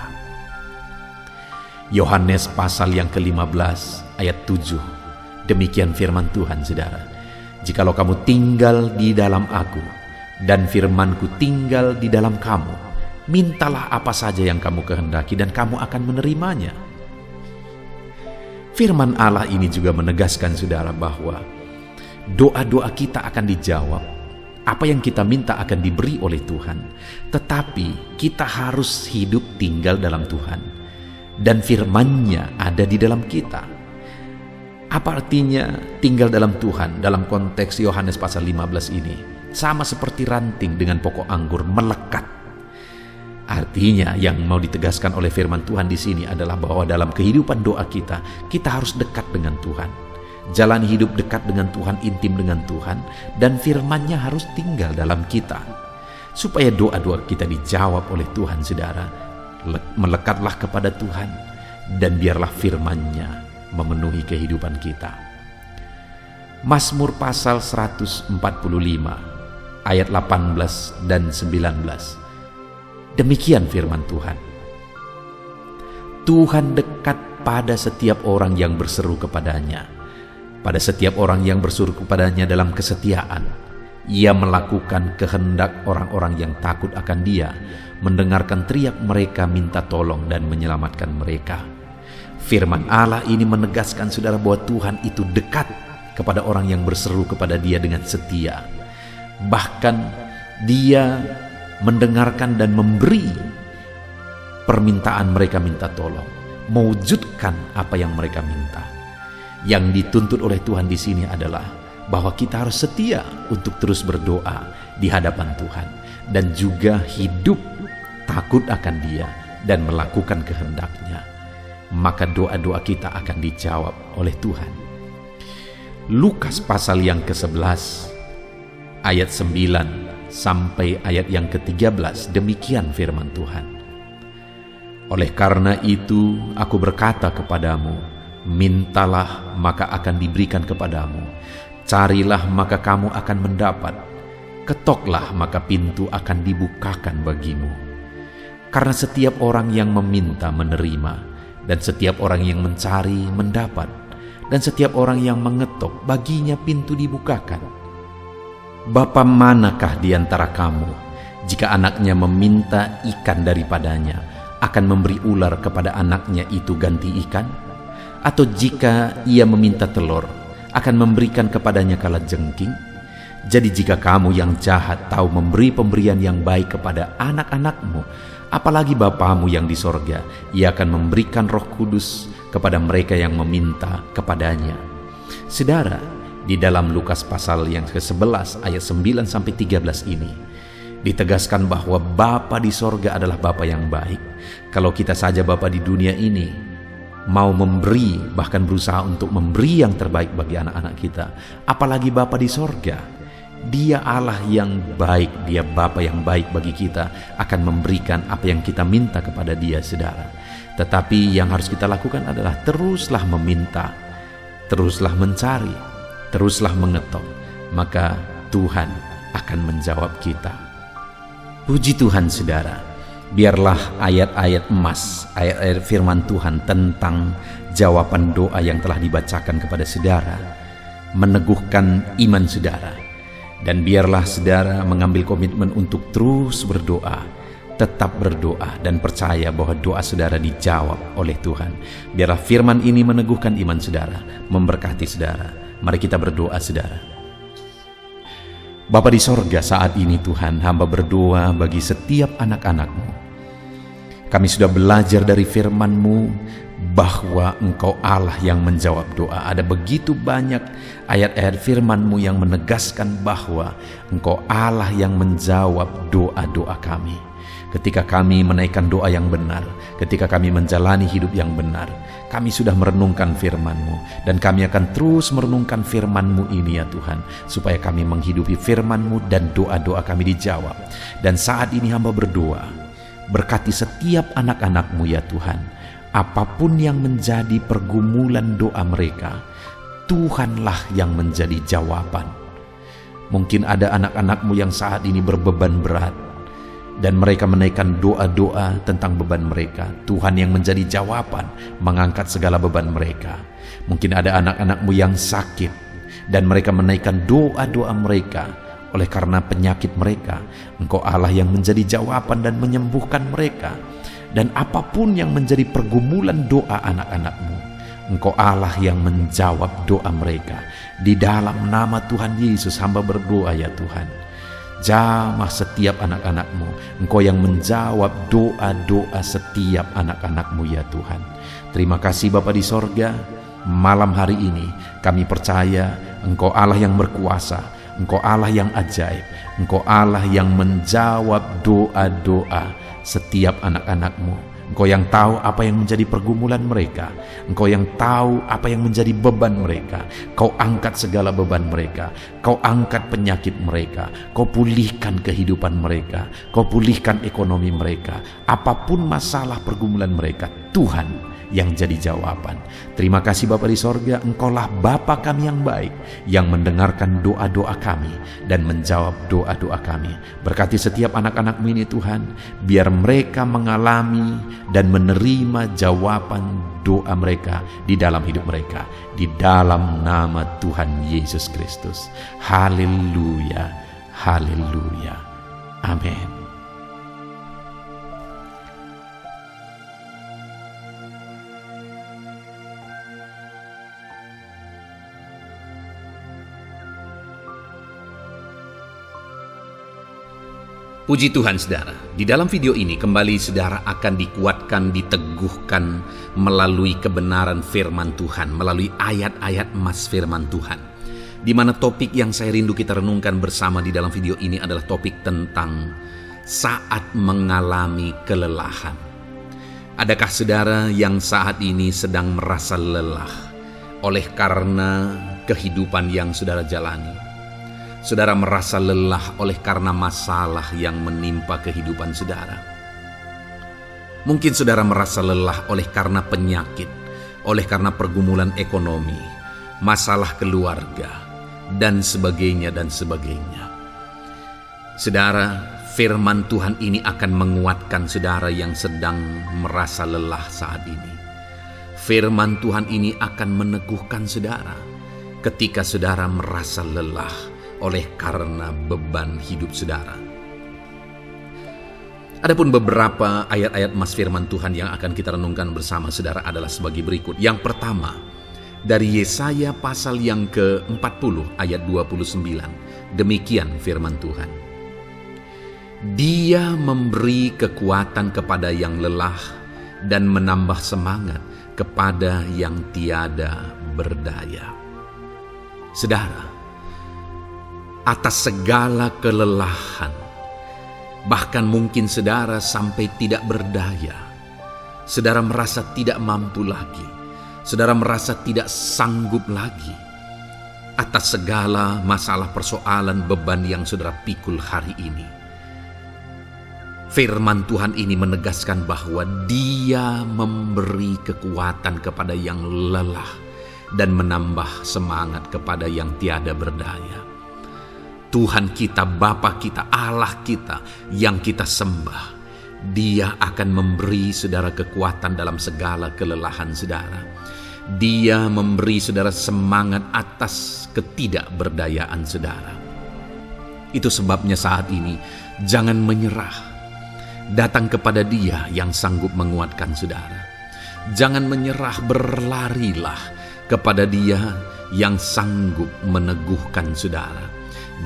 S1: Yohanes pasal yang ke-15 ayat 7. Demikian firman Tuhan, saudara. Jikalau kamu tinggal di dalam aku, dan firmanku tinggal di dalam kamu, mintalah apa saja yang kamu kehendaki dan kamu akan menerimanya. Firman Allah ini juga menegaskan, saudara, bahwa doa-doa kita akan dijawab. Apa yang kita minta akan diberi oleh Tuhan. Tetapi kita harus hidup tinggal dalam Tuhan. Dan firman-Nya ada di dalam kita. Apa artinya tinggal dalam Tuhan dalam konteks Yohanes pasal 15 ini? Sama seperti ranting dengan pokok anggur melekat. Artinya yang mau ditegaskan oleh firman Tuhan di sini adalah bahwa dalam kehidupan doa kita harus dekat dengan Tuhan. Jalan hidup dekat dengan Tuhan, intim dengan Tuhan, dan firman-Nya harus tinggal dalam kita. Supaya doa-doa kita dijawab oleh Tuhan, saudara, melekatlah kepada Tuhan, dan biarlah firman-Nya memenuhi kehidupan kita. Mazmur pasal 145 ayat 18 dan 19. Demikian firman Tuhan. Tuhan dekat pada setiap orang yang berseru kepadanya. Pada setiap orang yang berseru kepadanya dalam kesetiaan. Ia melakukan kehendak orang-orang yang takut akan Dia, mendengarkan teriak mereka minta tolong dan menyelamatkan mereka. Firman Allah ini menegaskan, saudara, bahwa Tuhan itu dekat kepada orang yang berseru kepada Dia dengan setia. Bahkan Dia mendengarkan dan memberi permintaan mereka minta tolong, mewujudkan apa yang mereka minta. Yang dituntut oleh Tuhan di sini adalah bahwa kita harus setia untuk terus berdoa di hadapan Tuhan, dan juga hidup takut akan Dia dan melakukan kehendak-Nya. Maka doa-doa kita akan dijawab oleh Tuhan. Lukas pasal yang ke-11 ayat 9 sampai ayat yang ke-13, demikian firman Tuhan. Oleh karena itu aku berkata kepadamu, mintalah maka akan diberikan kepadamu, carilah maka kamu akan mendapat, ketoklah maka pintu akan dibukakan bagimu. Karena setiap orang yang meminta menerima, dan setiap orang yang mencari mendapat, dan setiap orang yang mengetok baginya pintu dibukakan. Bapa manakah di antara kamu, jika anaknya meminta ikan daripadanya, akan memberi ular kepada anaknya itu ganti ikan? Atau jika ia meminta telur, akan memberikan kepadanya kalajengking? Jadi jika kamu yang jahat tahu memberi pemberian yang baik kepada anak-anakmu, apalagi Bapamu yang di sorga, Ia akan memberikan Roh Kudus kepada mereka yang meminta kepadanya. Saudara, di dalam Lukas pasal yang ke-11 ayat 9 sampai 13 ini ditegaskan bahwa Bapa di sorga adalah Bapa yang baik. Kalau kita saja Bapa di dunia ini mau memberi, bahkan berusaha untuk memberi yang terbaik bagi anak-anak kita, apalagi Bapa di sorga. Dia Allah yang baik, Dia Bapa yang baik bagi kita, akan memberikan apa yang kita minta kepada Dia, saudara. Tetapi yang harus kita lakukan adalah teruslah meminta, teruslah mencari, teruslah mengetok, maka Tuhan akan menjawab kita. Puji Tuhan, saudara. Biarlah ayat-ayat emas, ayat-ayat firman Tuhan tentang jawaban doa yang telah dibacakan kepada saudara meneguhkan iman saudara. Dan biarlah saudara mengambil komitmen untuk terus berdoa, tetap berdoa, dan percaya bahwa doa saudara dijawab oleh Tuhan. Biarlah firman ini meneguhkan iman saudara, memberkati saudara. Mari kita berdoa, saudara. Bapa di sorga, saat ini Tuhan, hamba berdoa bagi setiap anak-anak-Mu. Kami sudah belajar dari firman-Mu bahwa Engkau Allah yang menjawab doa. Ada begitu banyak ayat-ayat firman-Mu yang menegaskan bahwa Engkau Allah yang menjawab doa-doa kami. Ketika kami menaikkan doa yang benar, ketika kami menjalani hidup yang benar, kami sudah merenungkan firman-Mu, dan kami akan terus merenungkan firman-Mu ini ya Tuhan, supaya kami menghidupi firman-Mu dan doa-doa kami dijawab. Dan saat ini hamba berdoa, berkati setiap anak-anak-Mu ya Tuhan. Apapun yang menjadi pergumulan doa mereka, Tuhanlah yang menjadi jawaban. Mungkin ada anak-anak-Mu yang saat ini berbeban berat, dan mereka menaikkan doa-doa tentang beban mereka. Tuhan yang menjadi jawaban, mengangkat segala beban mereka. Mungkin ada anak-anak-Mu yang sakit, dan mereka menaikkan doa-doa mereka. Oleh karena penyakit mereka, Engkau Allah yang menjadi jawaban dan menyembuhkan mereka. Dan apapun yang menjadi pergumulan doa anak-anak-Mu, Engkau Allah yang menjawab doa mereka. Di dalam nama Tuhan Yesus hamba berdoa ya Tuhan, jamah setiap anak-anak-Mu. Engkau yang menjawab doa-doa setiap anak-anak-Mu ya Tuhan. Terima kasih Bapa di sorga. Malam hari ini kami percaya Engkau Allah yang berkuasa, Engkau Allah yang ajaib, Engkau Allah yang menjawab doa-doa setiap anak-anak-Mu. Engkau yang tahu apa yang menjadi pergumulan mereka. Engkau yang tahu apa yang menjadi beban mereka. Kau angkat segala beban mereka. Kau angkat penyakit mereka. Kau pulihkan kehidupan mereka. Kau pulihkan ekonomi mereka. Apapun masalah pergumulan mereka, Tuhan yang jadi jawaban. Terima kasih Bapa di sorga, Engkaulah Bapa kami yang baik, yang mendengarkan doa-doa kami dan menjawab doa-doa kami. Berkati setiap anak-anak-Mu ini Tuhan, biar mereka mengalami dan menerima jawaban doa mereka di dalam hidup mereka, di dalam nama Tuhan Yesus Kristus. Haleluya, haleluya, amin.
S2: Puji Tuhan saudara, di dalam video ini kembali saudara akan dikuatkan, diteguhkan melalui kebenaran firman Tuhan, melalui ayat-ayat emas firman Tuhan. Di mana topik yang saya rindu kita renungkan bersama di dalam video ini adalah topik tentang saat mengalami kelelahan. Adakah saudara yang saat ini sedang merasa lelah oleh karena kehidupan yang saudara jalani? Saudara merasa lelah oleh karena masalah yang menimpa kehidupan saudara. Mungkin saudara merasa lelah oleh karena penyakit, oleh karena pergumulan ekonomi, masalah keluarga, dan sebagainya dan sebagainya. Saudara, firman Tuhan ini akan menguatkan saudara yang sedang merasa lelah saat ini. Firman Tuhan ini akan meneguhkan saudara ketika saudara merasa lelah oleh karena beban hidup saudara. Adapun beberapa ayat-ayat emas firman Tuhan yang akan kita renungkan bersama saudara adalah sebagai berikut. Yang pertama, dari Yesaya pasal yang ke-40 ayat 29. Demikian firman Tuhan. Dia memberi kekuatan kepada yang lelah dan menambah semangat kepada yang tiada berdaya. Saudara, atas segala kelelahan, bahkan mungkin saudara sampai tidak berdaya, saudara merasa tidak mampu lagi, saudara merasa tidak sanggup lagi, atas segala masalah persoalan beban yang saudara pikul hari ini. Firman Tuhan ini menegaskan bahwa Dia memberi kekuatan kepada yang lelah dan menambah semangat kepada yang tiada berdaya. Tuhan kita, Bapa kita, Allah kita yang kita sembah, Dia akan memberi saudara kekuatan dalam segala kelelahan saudara. Dia memberi saudara semangat atas ketidakberdayaan saudara. Itu sebabnya saat ini jangan menyerah. Datang kepada Dia yang sanggup menguatkan saudara. Jangan menyerah, berlarilah kepada Dia yang sanggup meneguhkan saudara.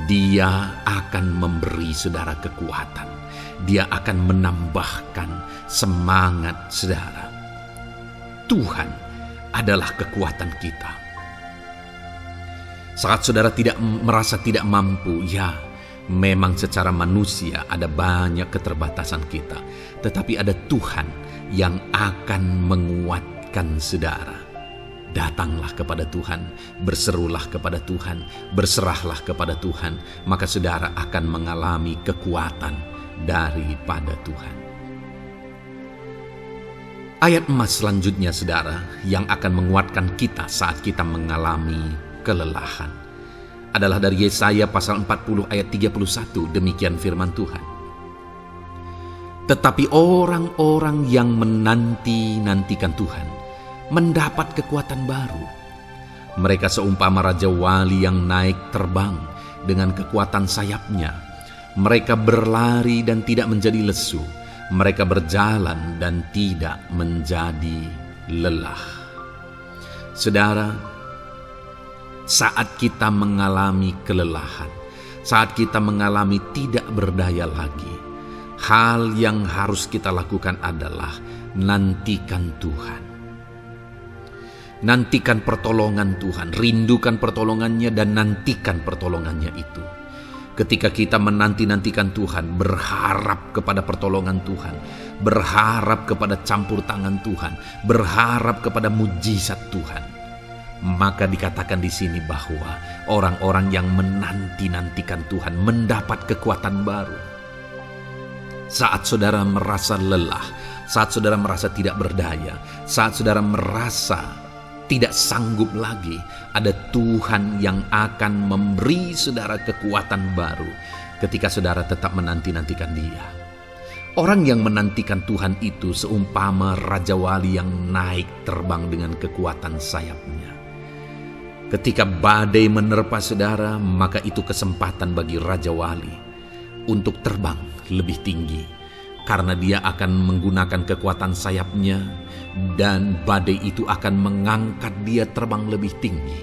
S2: Dia akan memberi saudara kekuatan. Dia akan menambahkan semangat saudara. Tuhan adalah kekuatan kita. Saat saudara merasa tidak mampu, ya, Memang secara manusia ada banyak keterbatasan kita, tetapi ada Tuhan yang akan menguatkan saudara. Datanglah kepada Tuhan, berserulah kepada Tuhan, berserahlah kepada Tuhan, maka saudara akan mengalami kekuatan daripada Tuhan. Ayat emas selanjutnya saudara yang akan menguatkan kita saat kita mengalami kelelahan adalah dari Yesaya pasal 40 ayat 31. Demikian firman Tuhan. Tetapi orang-orang yang menanti-nantikan Tuhan mendapat kekuatan baru. Mereka seumpama Raja Wali yang naik terbang dengan kekuatan sayapnya. Mereka berlari dan tidak menjadi lesu. Mereka berjalan dan tidak menjadi lelah. Saudara, saat kita mengalami kelelahan, saat kita mengalami tidak berdaya lagi, hal yang harus kita lakukan adalah nantikan Tuhan. Nantikan pertolongan Tuhan, rindukan pertolongannya dan nantikan pertolongannya itu. Ketika kita menanti-nantikan Tuhan, berharap kepada pertolongan Tuhan, berharap kepada campur tangan Tuhan, berharap kepada mujizat Tuhan, maka dikatakan di sini bahwa orang-orang yang menanti-nantikan Tuhan mendapat kekuatan baru. Saat saudara merasa lelah, saat saudara merasa tidak berdaya, saat saudara merasa tidak sanggup lagi, ada Tuhan yang akan memberi saudara kekuatan baru ketika saudara tetap menanti-nantikan Dia. Orang yang menantikan Tuhan itu seumpama Raja Wali yang naik terbang dengan kekuatan sayapnya. Ketika badai menerpa saudara, maka itu kesempatan bagi Raja Wali untuk terbang lebih tinggi, karena dia akan menggunakan kekuatan sayapnya dan badai itu akan mengangkat dia terbang lebih tinggi.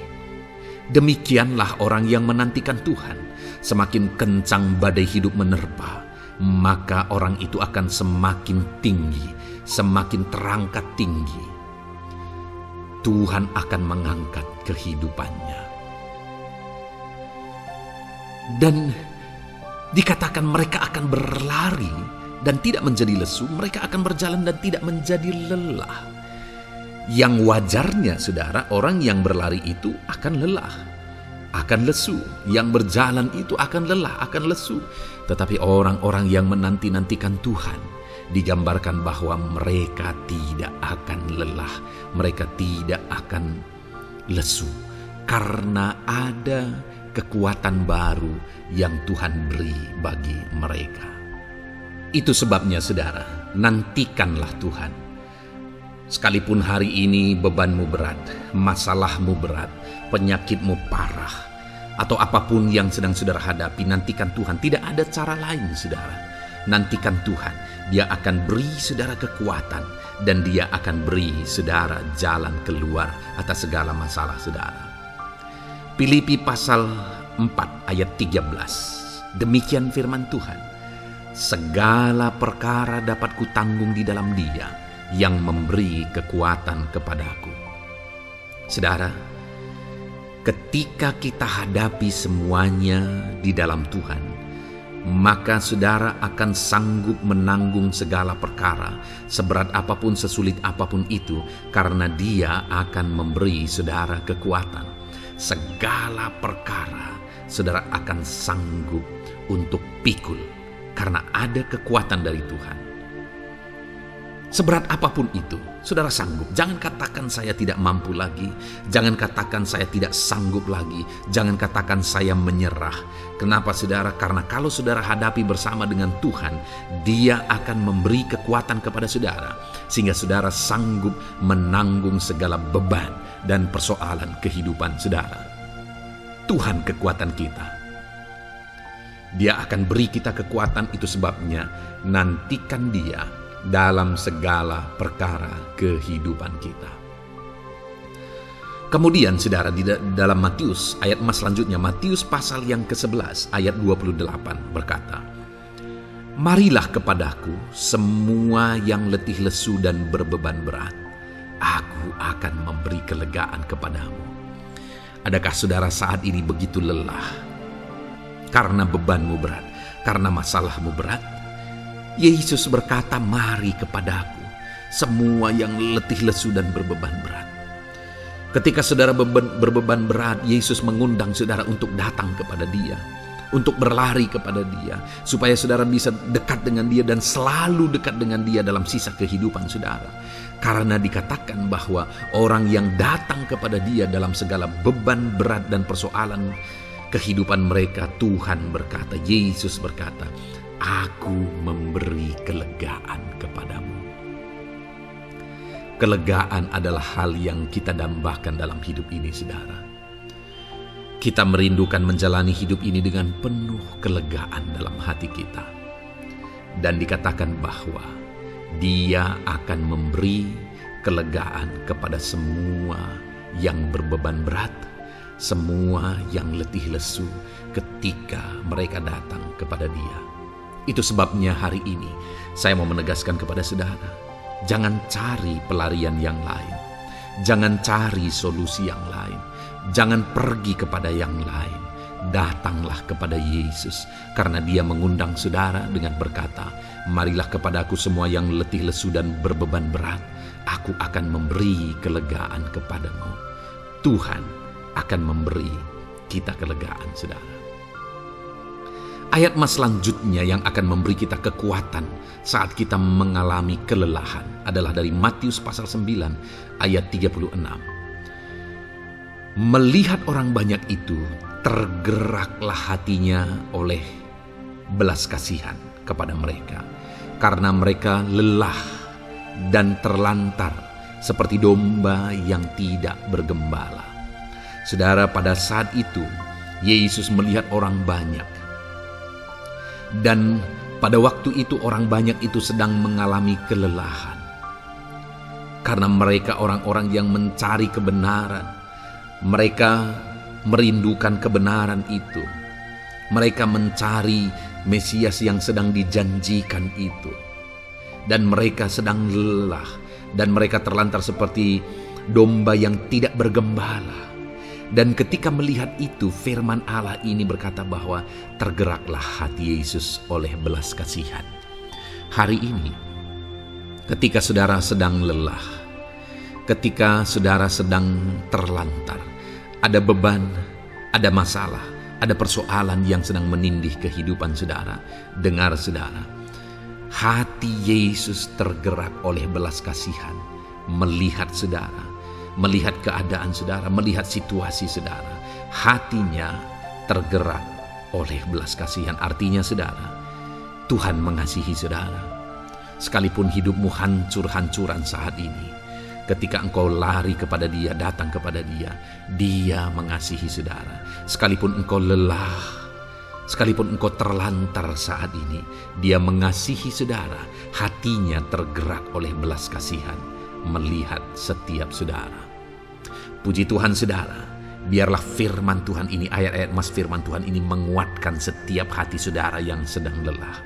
S2: Demikianlah orang yang menantikan Tuhan. Semakin kencang badai hidup menerpa, maka orang itu akan semakin tinggi, semakin terangkat tinggi. Tuhan akan mengangkat kehidupannya. Dan dikatakan mereka akan berlari dan tidak menjadi lesu, mereka akan berjalan dan tidak menjadi lelah. Yang wajarnya saudara, orang yang berlari itu akan lelah, akan lesu. Yang berjalan itu akan lelah, akan lesu. Tetapi orang-orang yang menanti-nantikan Tuhan, digambarkan bahwa mereka tidak akan lelah, mereka tidak akan lesu, karena ada kekuatan baru yang Tuhan beri bagi mereka. Itu sebabnya saudara, nantikanlah Tuhan. Sekalipun hari ini bebanmu berat, masalahmu berat, penyakitmu parah, atau apapun yang sedang saudara hadapi, nantikan Tuhan. Tidak ada cara lain saudara. Nantikan Tuhan, Dia akan beri saudara kekuatan dan Dia akan beri saudara jalan keluar atas segala masalah saudara. Filipi pasal 4 ayat 13. Demikian firman Tuhan. Segala perkara dapat kutanggung di dalam Dia yang memberi kekuatan kepadaku. Saudara, ketika kita hadapi semuanya di dalam Tuhan, maka saudara akan sanggup menanggung segala perkara, seberat apapun, sesulit apapun itu, karena Dia akan memberi saudara kekuatan. Segala perkara saudara akan sanggup untuk pikul, karena ada kekuatan dari Tuhan. Seberat apapun itu, saudara sanggup. Jangan katakan saya tidak mampu lagi. Jangan katakan saya tidak sanggup lagi. Jangan katakan saya menyerah. Kenapa saudara? Karena kalau saudara hadapi bersama dengan Tuhan, Dia akan memberi kekuatan kepada saudara, sehingga saudara sanggup menanggung segala beban dan persoalan kehidupan saudara. Tuhan kekuatan kita. Dia akan beri kita kekuatan, itu sebabnya nantikan Dia dalam segala perkara kehidupan kita. Kemudian saudara, di dalam Matius ayat emas selanjutnya, Matius pasal yang ke-11 ayat 28 berkata, Marilah kepadaku semua yang letih lesu dan berbeban berat, aku akan memberi kelegaan kepadamu. Adakah saudara saat ini begitu lelah? karena bebanmu berat, karena masalahmu berat. Yesus berkata, mari kepadaku, semua yang letih lesu dan berbeban berat. Ketika saudara berbeban berat, Yesus mengundang saudara untuk datang kepada Dia, untuk berlari kepada Dia, supaya saudara bisa dekat dengan Dia dan selalu dekat dengan Dia dalam sisa kehidupan saudara. Karena dikatakan bahwa orang yang datang kepada Dia dalam segala beban berat dan persoalan kehidupan mereka, Tuhan berkata, Yesus berkata, aku memberi kelegaan kepadamu. Kelegaan adalah hal yang kita dambakan dalam hidup ini, saudara. Kita merindukan menjalani hidup ini dengan penuh kelegaan dalam hati kita. Dan dikatakan bahwa Dia akan memberi kelegaan kepada semua yang berbeban berat, semua yang letih lesu ketika mereka datang kepada Dia. Itu sebabnya hari ini saya mau menegaskan kepada saudara, jangan cari pelarian yang lain. Jangan cari solusi yang lain. Jangan pergi kepada yang lain. Datanglah kepada Yesus, karena Dia mengundang saudara dengan berkata, marilah kepadaku semua yang letih lesu dan berbeban berat, aku akan memberi kelegaan kepadamu. Tuhan akan memberi kita kelegaan, saudara. Ayat mas selanjutnya yang akan memberi kita kekuatan saat kita mengalami kelelahan adalah dari Matius pasal 9 ayat 36. Melihat orang banyak itu, tergeraklah hatinya oleh belas kasihan kepada mereka, karena mereka lelah dan terlantar seperti domba yang tidak bergembala. Saudara, pada saat itu Yesus melihat orang banyak. Dan pada waktu itu orang banyak itu sedang mengalami kelelahan. Karena mereka orang-orang yang mencari kebenaran. Mereka merindukan kebenaran itu. Mereka mencari Mesias yang sedang dijanjikan itu. Dan mereka sedang lelah. Dan mereka terlantar seperti domba yang tidak bergembala. Dan ketika melihat itu, firman Allah ini berkata bahwa tergeraklah hati Yesus oleh belas kasihan. Hari ini, ketika saudara sedang lelah, ketika saudara sedang terlantar, ada beban, ada masalah, ada persoalan yang sedang menindih kehidupan saudara. Dengar saudara, hati Yesus tergerak oleh belas kasihan, melihat saudara, melihat keadaan saudara, melihat situasi saudara. Hatinya tergerak oleh belas kasihan. Artinya saudara, Tuhan mengasihi saudara. Sekalipun hidupmu hancur-hancuran saat ini, ketika engkau lari kepada Dia, datang kepada Dia, Dia mengasihi saudara. Sekalipun engkau lelah, sekalipun engkau terlantar saat ini, Dia mengasihi saudara. Hatinya tergerak oleh belas kasihan melihat setiap saudara. Puji Tuhan saudara, biarlah firman Tuhan ini, ayat-ayat mas firman Tuhan ini menguatkan setiap hati saudara yang sedang lelah.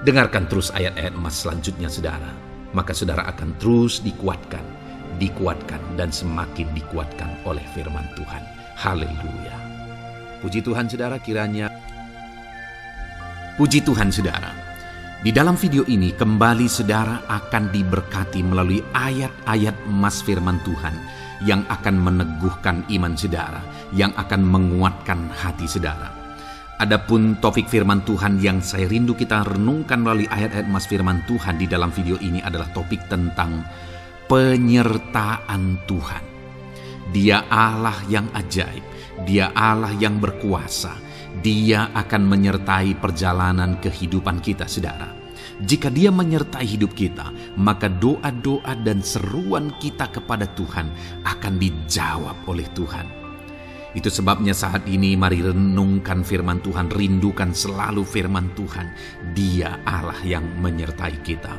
S2: Dengarkan terus ayat-ayat mas selanjutnya saudara, maka saudara akan terus dikuatkan, dan semakin dikuatkan oleh firman Tuhan. Haleluya. Puji Tuhan saudara, kiranya puji Tuhan saudara. Di dalam video ini kembali saudara akan diberkati melalui ayat-ayat emas firman Tuhan yang akan meneguhkan iman saudara, yang akan menguatkan hati saudara. Adapun topik firman Tuhan yang saya rindu kita renungkan melalui ayat-ayat emas firman Tuhan di dalam video ini adalah topik tentang penyertaan Tuhan. Dia Allah yang ajaib, Dia Allah yang berkuasa. Dia akan menyertai perjalanan kehidupan kita, saudara. Jika Dia menyertai hidup kita, maka doa-doa dan seruan kita kepada Tuhan akan dijawab oleh Tuhan. Itu sebabnya saat ini mari renungkan firman Tuhan, rindukan selalu firman Tuhan. Dia Allah yang menyertai kita.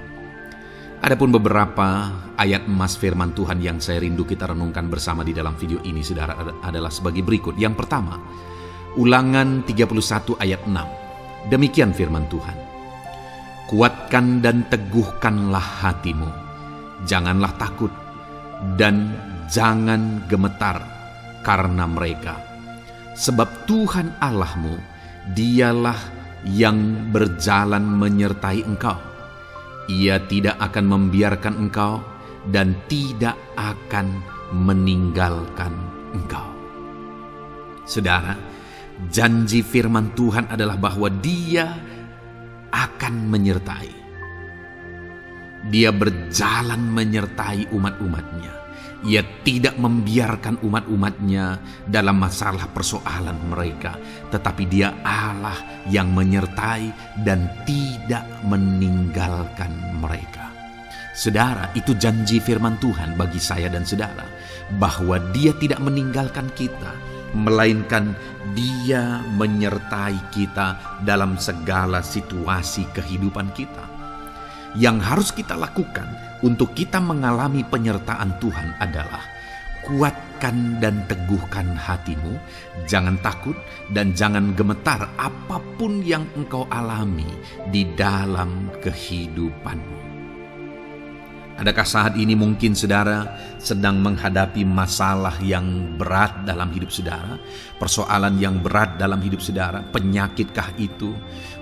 S2: Adapun beberapa ayat emas firman Tuhan yang saya rindu kita renungkan bersama di dalam video ini, saudara, adalah sebagai berikut. Yang pertama, Ulangan 31 ayat 6. Demikian firman Tuhan. Kuatkan dan teguhkanlah hatimu. Janganlah takut dan jangan gemetar karena mereka. Sebab Tuhan Allahmu,
S1: Dialah yang berjalan menyertai engkau. Ia tidak akan membiarkan engkau dan tidak akan meninggalkan engkau. Saudara, janji firman Tuhan adalah bahwa Dia akan menyertai. Dia berjalan menyertai umat-umatnya. Ia tidak membiarkan umat-umatnya dalam masalah persoalan mereka, tetapi Dia Allah yang menyertai dan tidak meninggalkan mereka. Saudara, itu janji firman Tuhan bagi saya dan saudara, bahwa Dia tidak meninggalkan kita, melainkan Dia menyertai kita dalam segala situasi kehidupan kita. Yang harus kita lakukan untuk kita mengalami penyertaan Tuhan adalah kuatkan dan teguhkan hatimu, jangan takut dan jangan gemetar apapun yang engkau alami di dalam kehidupanmu. Adakah saat ini mungkin saudara sedang menghadapi masalah yang berat dalam hidup saudara? Persoalan yang berat dalam hidup saudara? Penyakitkah itu?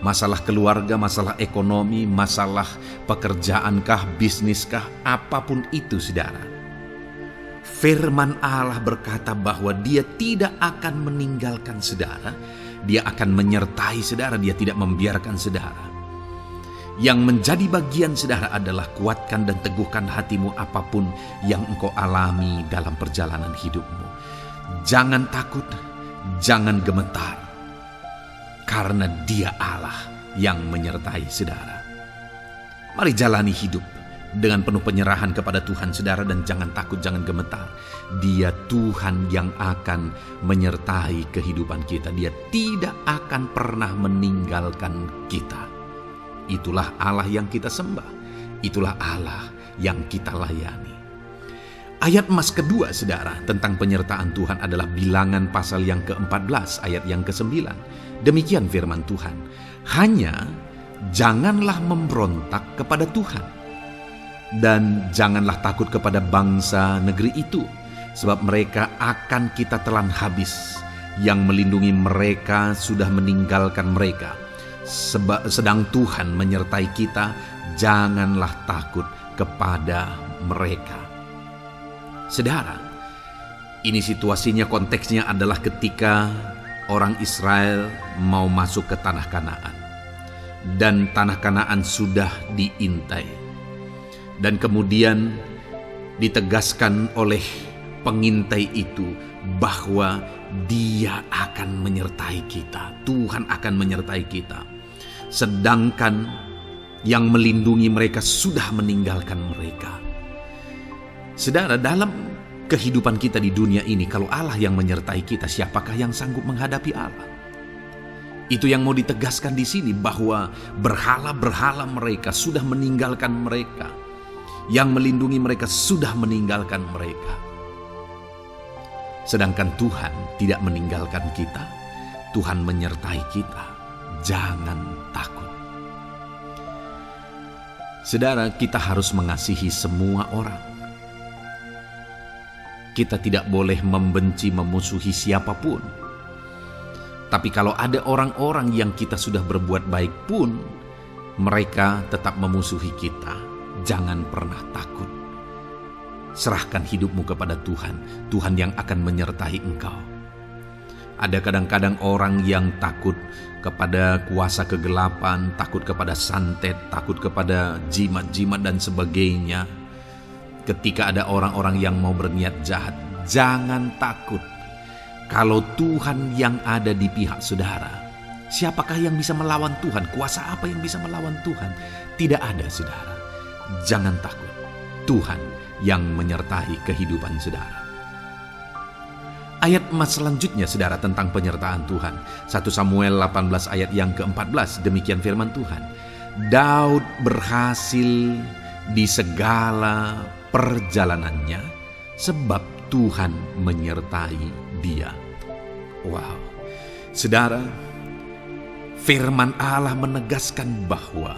S1: Masalah keluarga, masalah ekonomi, masalah pekerjaankah, bisniskah? Apapun itu saudara. Firman Allah berkata bahwa Dia tidak akan meninggalkan saudara. Dia akan menyertai saudara, Dia tidak membiarkan saudara. Yang menjadi bagian saudara adalah kuatkan dan teguhkan hatimu apapun yang engkau alami dalam perjalanan hidupmu. Jangan takut, jangan gemetar, karena Dia Allah yang menyertai saudara. Mari jalani hidup dengan penuh penyerahan kepada Tuhan saudara, dan jangan takut, jangan gemetar. Dia Tuhan yang akan menyertai kehidupan kita. Dia tidak akan pernah meninggalkan kita. Itulah Allah yang kita sembah. Itulah Allah yang kita layani. Ayat emas kedua saudara tentang penyertaan Tuhan adalah Bilangan pasal yang ke-14 ayat yang ke-9. Demikian firman Tuhan. Hanya janganlah memberontak kepada Tuhan, dan janganlah takut kepada bangsa negeri itu, sebab mereka akan kita telan habis. Yang melindungi mereka sudah meninggalkan mereka. Sedang Tuhan menyertai kita, janganlah takut kepada mereka. Saudara, ini situasinya, konteksnya adalah ketika orang Israel mau masuk ke tanah Kanaan. Dan tanah Kanaan sudah diintai. Dan kemudian ditegaskan oleh pengintai itu bahwa Dia akan menyertai kita. Tuhan akan menyertai kita. Sedangkan yang melindungi mereka sudah meninggalkan mereka. Saudara, dalam kehidupan kita di dunia ini, kalau Allah yang menyertai kita, siapakah yang sanggup menghadapi Allah? Itu yang mau ditegaskan di sini, bahwa berhala-berhala mereka sudah meninggalkan mereka. Yang melindungi mereka sudah meninggalkan mereka. Sedangkan Tuhan tidak meninggalkan kita. Tuhan menyertai kita. Jangan takut. Saudara, kita harus mengasihi semua orang. Kita tidak boleh membenci, memusuhi siapapun. Tapi kalau ada orang-orang yang kita sudah berbuat baik pun, mereka tetap memusuhi kita, jangan pernah takut. Serahkan hidupmu kepada Tuhan, Tuhan yang akan menyertai engkau. Ada kadang-kadang orang yang takut kepada kuasa kegelapan, takut kepada santet, takut kepada jimat-jimat dan sebagainya. Ketika ada orang-orang yang mau berniat jahat, jangan takut. Kalau Tuhan yang ada di pihak saudara, siapakah yang bisa melawan Tuhan? Kuasa apa yang bisa melawan Tuhan? Tidak ada, saudara. Jangan takut. Tuhan yang menyertai kehidupan saudara. Ayat emas selanjutnya saudara tentang penyertaan Tuhan. 1 Samuel 18 ayat yang ke-14, demikian firman Tuhan. Daud berhasil di segala perjalanannya sebab Tuhan menyertai dia. Wow. Saudara, firman Allah menegaskan bahwa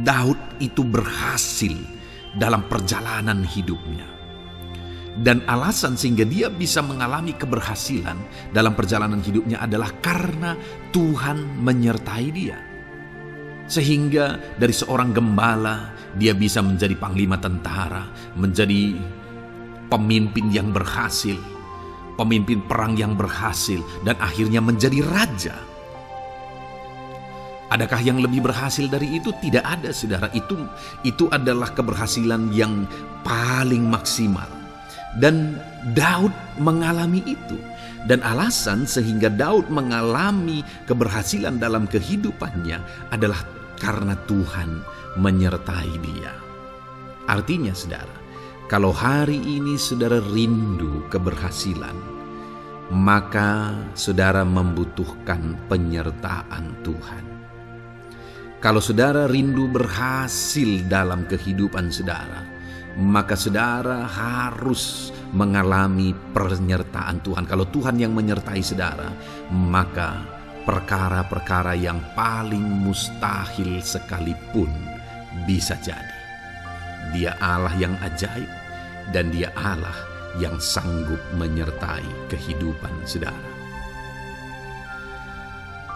S1: Daud itu berhasil dalam perjalanan hidupnya.
S2: Dan alasan sehingga dia bisa mengalami keberhasilan dalam perjalanan hidupnya adalah karena Tuhan menyertai dia. Sehingga dari seorang gembala, dia bisa menjadi panglima tentara, menjadi pemimpin yang berhasil, pemimpin perang yang berhasil, dan akhirnya menjadi raja. Adakah yang lebih berhasil dari itu? Tidak ada, saudara. Itu adalah keberhasilan yang paling maksimal. Dan Daud mengalami itu. Dan alasan sehingga Daud mengalami keberhasilan dalam kehidupannya adalah karena Tuhan menyertai dia. Artinya, saudara, kalau hari ini saudara rindu keberhasilan, maka saudara membutuhkan penyertaan Tuhan. Kalau saudara rindu berhasil dalam kehidupan saudara, maka saudara harus mengalami penyertaan Tuhan. Kalau Tuhan yang menyertai saudara, maka perkara-perkara yang paling mustahil sekalipun bisa jadi. Dia Allah yang ajaib, dan Dia Allah yang sanggup menyertai kehidupan saudara.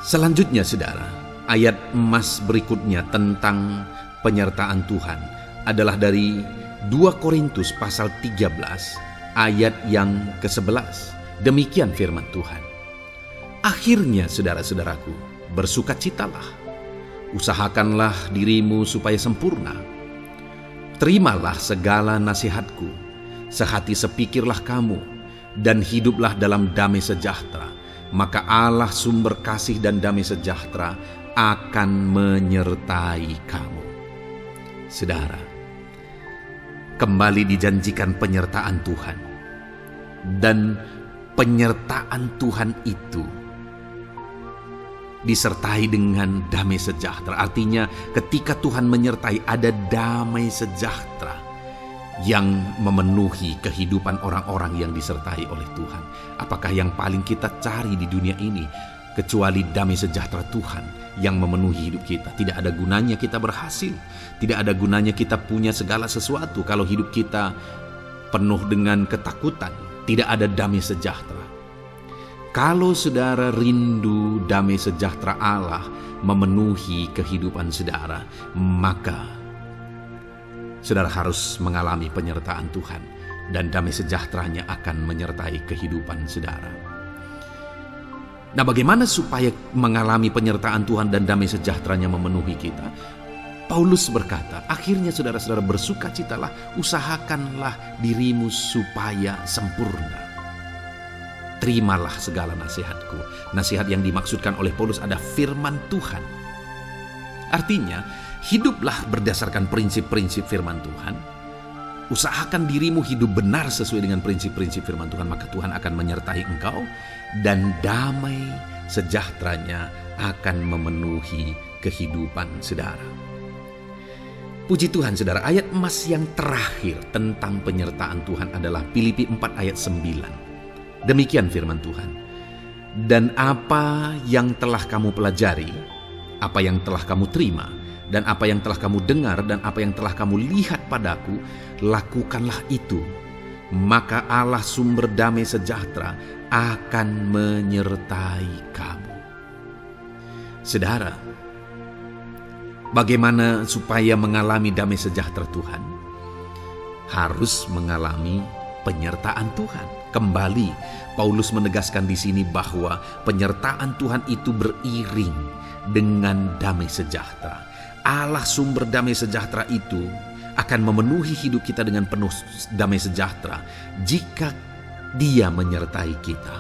S2: Selanjutnya, saudara, ayat emas berikutnya tentang penyertaan Tuhan adalah dari 2 Korintus pasal 13 ayat yang ke-11. Demikian firman Tuhan. Akhirnya, saudara-saudaraku, bersukacitalah, usahakanlah dirimu supaya sempurna. Terimalah segala nasihatku, sehati sepikirlah kamu, dan hiduplah dalam damai sejahtera. Maka Allah sumber kasih dan damai sejahtera akan menyertai kamu. Saudara, kembali dijanjikan penyertaan Tuhan. Dan penyertaan Tuhan itu disertai dengan damai sejahtera. Artinya ketika Tuhan menyertai, ada damai sejahtera yang memenuhi kehidupan orang-orang yang disertai oleh Tuhan. Apakah yang paling kita cari di dunia ini kecuali damai sejahtera Tuhan yang memenuhi hidup kita? Tidak ada gunanya kita berhasil, tidak ada gunanya kita punya segala sesuatu kalau hidup kita penuh dengan ketakutan, tidak ada damai sejahtera. Kalau saudara rindu damai sejahtera Allah memenuhi kehidupan saudara, maka saudara harus mengalami penyertaan Tuhan, dan damai sejahteranya akan menyertai kehidupan saudara. Nah, bagaimana supaya mengalami penyertaan Tuhan dan damai sejahteranya memenuhi kita? Paulus berkata, akhirnya saudara-saudara bersukacitalah, usahakanlah dirimu supaya sempurna. Terimalah segala nasihatku. Nasihat yang dimaksudkan oleh Paulus ada firman Tuhan. Artinya, hiduplah berdasarkan prinsip-prinsip firman Tuhan. Usahakan dirimu hidup benar sesuai dengan prinsip-prinsip firman Tuhan, maka Tuhan akan menyertai engkau, dan damai sejahteranya akan memenuhi kehidupan saudara. Puji Tuhan, saudara, ayat emas yang terakhir tentang penyertaan Tuhan adalah Filipi 4 ayat 9. Demikian firman Tuhan. Dan apa yang telah kamu pelajari, apa yang telah kamu terima, dan apa yang telah kamu dengar, dan apa yang telah kamu lihat padaku, lakukanlah itu. Maka Allah sumber damai sejahtera akan menyertai kamu. Saudara, bagaimana supaya mengalami damai sejahtera Tuhan? Harus mengalami penyertaan Tuhan. Kembali, Paulus menegaskan di sini bahwa penyertaan Tuhan itu beriring dengan damai sejahtera. Allah sumber damai sejahtera itu akan memenuhi hidup kita dengan penuh damai sejahtera jika Dia menyertai kita.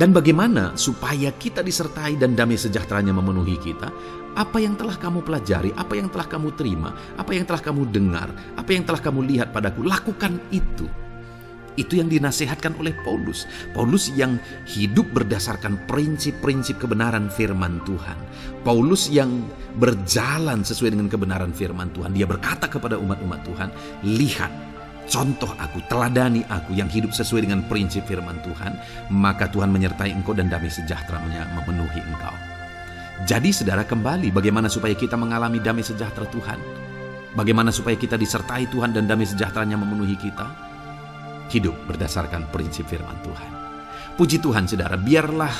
S2: Dan bagaimana supaya kita disertai dan damai sejahteranya memenuhi kita? Apa yang telah kamu pelajari, apa yang telah kamu terima, apa yang telah kamu dengar, apa yang telah kamu lihat padaku, lakukan itu. Itu yang dinasihatkan oleh Paulus. Paulus yang hidup berdasarkan prinsip-prinsip kebenaran firman Tuhan. Paulus yang berjalan sesuai dengan kebenaran firman Tuhan. Dia berkata kepada umat-umat Tuhan, lihat, contoh aku, teladani aku yang hidup sesuai dengan prinsip firman Tuhan, maka Tuhan menyertai engkau dan damai sejahteranya memenuhi engkau. Jadi saudara, kembali bagaimana supaya kita mengalami damai sejahtera Tuhan? Bagaimana supaya kita disertai Tuhan dan damai sejahteranya memenuhi kita? Hidup berdasarkan prinsip firman Tuhan. Puji Tuhan saudara, biarlah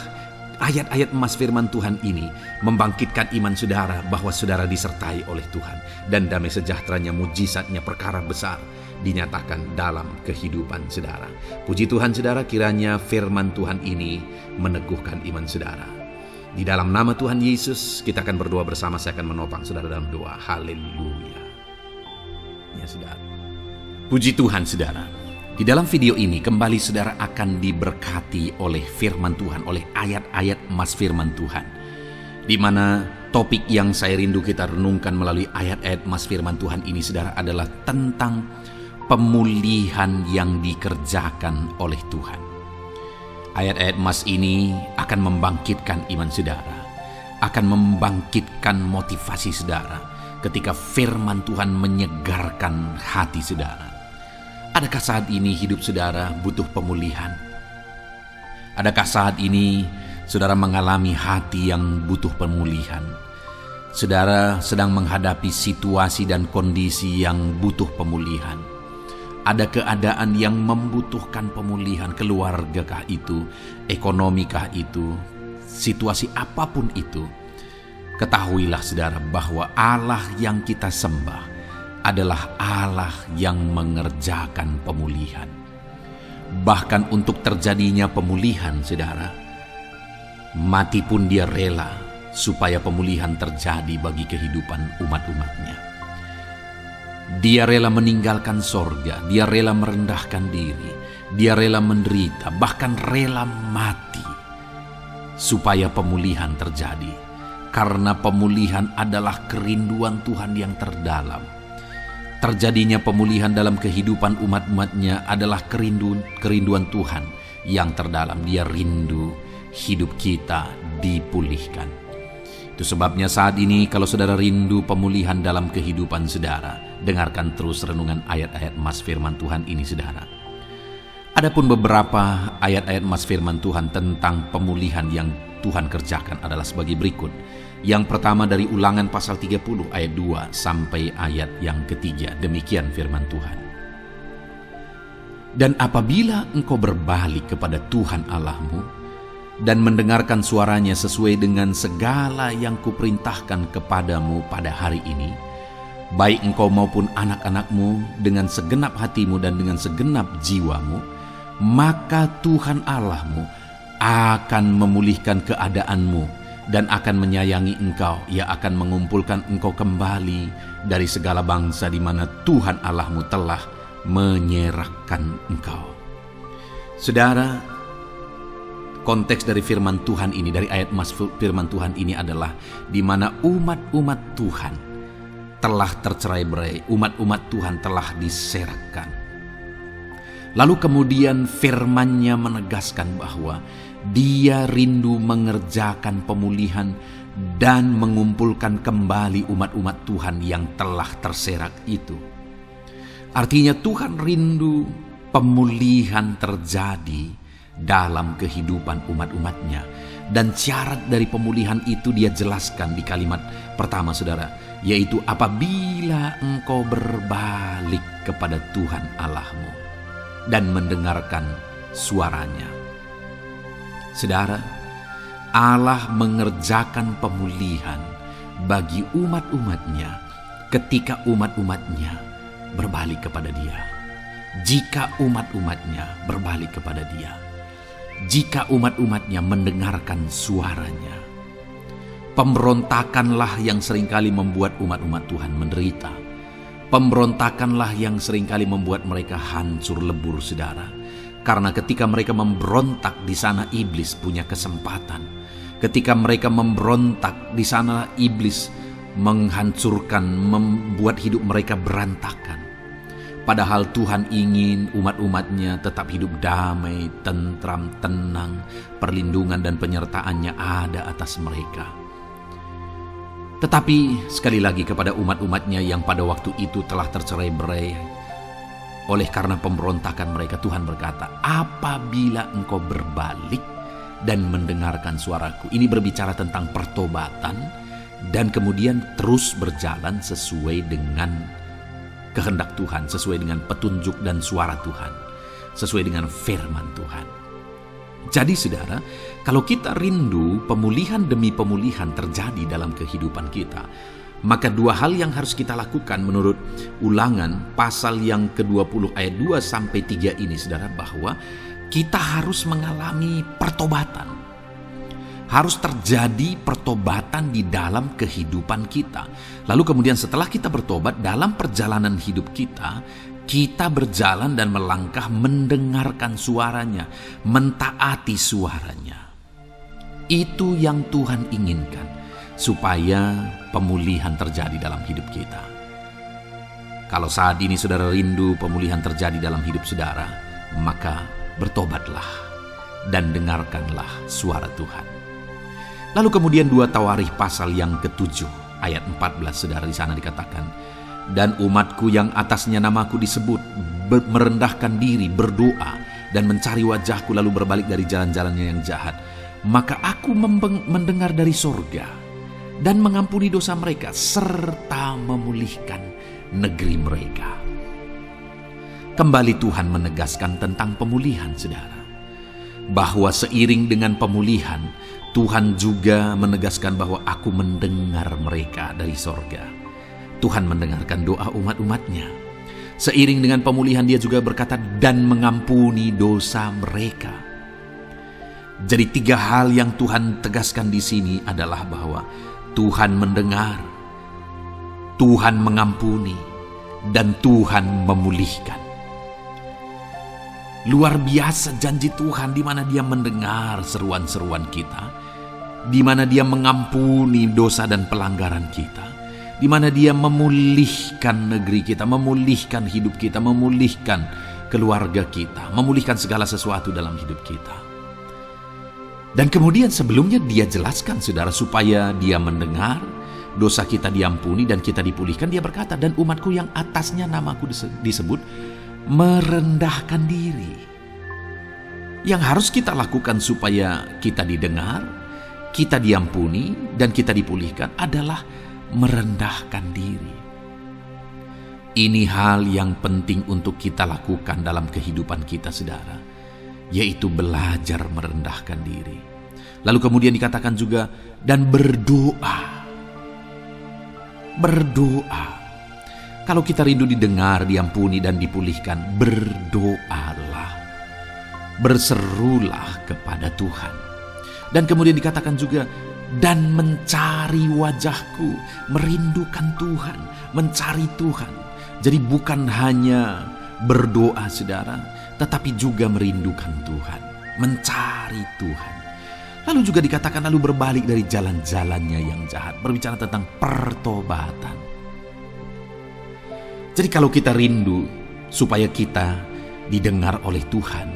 S2: ayat-ayat emas firman Tuhan ini membangkitkan iman saudara bahwa saudara disertai oleh Tuhan. Dan damai sejahteranya, mujizatnya, perkara besar dinyatakan dalam kehidupan saudara. Puji Tuhan saudara, kiranya firman Tuhan ini meneguhkan iman saudara. Di dalam nama Tuhan Yesus kita akan berdoa bersama. Saya akan menopang saudara dalam doa. Haleluya. Ya saudara. Puji Tuhan saudara. Di dalam video ini kembali saudara akan diberkati oleh firman Tuhan, oleh ayat-ayat emas firman Tuhan. Di mana topik yang saya rindu kita renungkan melalui ayat-ayat emas firman Tuhan ini saudara adalah tentang pemulihan yang dikerjakan oleh Tuhan. Ayat-ayat emas ini akan membangkitkan iman saudara, akan membangkitkan motivasi saudara ketika firman Tuhan menyegarkan hati saudara. Adakah saat ini hidup saudara butuh pemulihan? Adakah saat ini saudara mengalami hati yang butuh pemulihan? Saudara sedang menghadapi situasi dan kondisi yang butuh pemulihan. Ada keadaan yang membutuhkan pemulihan, keluargakah itu, ekonomikah itu, situasi apapun itu. Ketahuilah saudara bahwa Allah yang kita sembah adalah Allah yang mengerjakan pemulihan. Bahkan untuk terjadinya pemulihan saudara, mati pun dia rela supaya pemulihan terjadi bagi kehidupan umat-umatnya. Dia rela meninggalkan sorga, dia rela merendahkan diri, dia rela menderita, bahkan rela mati supaya pemulihan terjadi. Karena pemulihan adalah kerinduan Tuhan yang terdalam. Terjadinya pemulihan dalam kehidupan umat-umatnya adalah kerinduan Tuhan yang terdalam. Dia rindu hidup kita dipulihkan. Itu sebabnya saat ini kalau saudara rindu pemulihan dalam kehidupan saudara, dengarkan terus renungan ayat-ayat emas firman Tuhan ini saudara. Adapun beberapa ayat-ayat emas firman Tuhan tentang pemulihan yang Tuhan kerjakan adalah sebagai berikut. Yang pertama dari Ulangan pasal 30 ayat 2 sampai ayat yang ketiga. Demikian firman Tuhan. Dan apabila engkau berbalik kepada Tuhan Allahmu dan mendengarkan suaranya sesuai dengan segala yang kuperintahkan kepadamu pada hari ini, baik engkau maupun anak-anakmu dengan segenap hatimu dan dengan segenap jiwamu, maka Tuhan Allahmu akan memulihkan keadaanmu dan akan menyayangi engkau. Ia akan mengumpulkan engkau kembali dari segala bangsa di mana Tuhan Allahmu telah menyerahkan engkau. Saudara, konteks dari firman Tuhan ini, dari ayat emas firman Tuhan ini adalah di mana umat-umat Tuhan telah tercerai-berai, umat-umat Tuhan telah diserahkan. Lalu kemudian firman-Nya menegaskan bahwa Dia rindu mengerjakan pemulihan dan mengumpulkan kembali umat-umat Tuhan yang telah terserak itu. Artinya Tuhan rindu pemulihan terjadi dalam kehidupan umat-umatnya. Dan syarat dari pemulihan itu Dia jelaskan di kalimat pertama saudara, yaitu apabila engkau berbalik kepada Tuhan Allahmu dan mendengarkan suaranya. Saudara, Allah mengerjakan pemulihan bagi umat-umatnya ketika umat-umatnya berbalik kepada Dia. Jika umat-umatnya berbalik kepada Dia, jika umat-umatnya mendengarkan suaranya. Pemberontakanlah yang seringkali membuat umat-umat Tuhan menderita. Pemberontakanlah yang seringkali membuat mereka hancur lebur saudara. Karena ketika mereka memberontak di sana iblis punya kesempatan. Ketika mereka memberontak di sana iblis menghancurkan, membuat hidup mereka berantakan. Padahal Tuhan ingin umat-umatnya tetap hidup damai, tentram, tenang, perlindungan dan penyertaan-Nya ada atas mereka. Tetapi sekali lagi kepada umat-umatnya yang pada waktu itu telah tercerai-berai oleh karena pemberontakan mereka, Tuhan berkata, apabila engkau berbalik dan mendengarkan suaraku. Ini berbicara tentang pertobatan dan kemudian terus berjalan sesuai dengan kehendak Tuhan, sesuai dengan petunjuk dan suara Tuhan, sesuai dengan firman Tuhan. Jadi saudara, kalau kita rindu pemulihan demi pemulihan terjadi dalam kehidupan kita, maka dua hal yang harus kita lakukan menurut Ulangan pasal yang ke-20 ayat 2-3 ini saudara, bahwa kita harus mengalami pertobatan. Harus terjadi pertobatan di dalam kehidupan kita. Lalu kemudian setelah kita bertobat, dalam perjalanan hidup kita, kita berjalan dan melangkah mendengarkan suaranya, mentaati suaranya. Itu yang Tuhan inginkan, supaya pemulihan terjadi dalam hidup kita. Kalau saat ini saudara rindu pemulihan terjadi dalam hidup saudara, maka bertobatlah dan dengarkanlah suara Tuhan. Lalu kemudian 2 Tawarikh pasal yang ke-7 ayat 14 saudara, di sana dikatakan, dan umatku yang atasnya namaku disebut merendahkan diri, berdoa dan mencari wajahku, lalu berbalik dari jalan-jalannya yang jahat, maka aku mendengar dari sorga dan mengampuni dosa mereka serta memulihkan negeri mereka. Kembali Tuhan menegaskan tentang pemulihan saudara, bahwa seiring dengan pemulihan Tuhan juga menegaskan bahwa aku mendengar mereka dari sorga. Tuhan mendengarkan doa umat-umatnya. Seiring dengan pemulihan dia juga berkata dan mengampuni dosa mereka. Jadi 3 hal yang Tuhan tegaskan di sini adalah bahwa Tuhan mendengar, Tuhan mengampuni, dan Tuhan memulihkan. Luar biasa janji Tuhan, di mana Dia mendengar seruan-seruan kita, di mana Dia mengampuni dosa dan pelanggaran kita, di mana Dia memulihkan negeri kita, memulihkan hidup kita, memulihkan keluarga kita, memulihkan segala sesuatu dalam hidup kita. Dan kemudian sebelumnya Dia jelaskan saudara, supaya Dia mendengar, dosa kita diampuni dan kita dipulihkan. Dia berkata, dan umatku yang atasnya namaku disebut merendahkan diri. Yang harus kita lakukan supaya kita didengar, kita diampuni, dan kita dipulihkan adalah merendahkan diri. Ini hal yang penting untuk kita lakukan dalam kehidupan kita saudara, yaitu belajar merendahkan diri. Lalu kemudian dikatakan juga dan berdoa. Berdoa. Kalau kita rindu didengar, diampuni, dan dipulihkan, berdoalah. Berserulah kepada Tuhan. Dan kemudian dikatakan juga, dan mencari wajahku, merindukan Tuhan, mencari Tuhan. Jadi bukan hanya berdoa saudara, tetapi juga merindukan Tuhan, mencari Tuhan. Lalu juga dikatakan lalu berbalik dari jalan-jalannya yang jahat, berbicara tentang pertobatan. Jadi kalau kita rindu supaya kita didengar oleh Tuhan,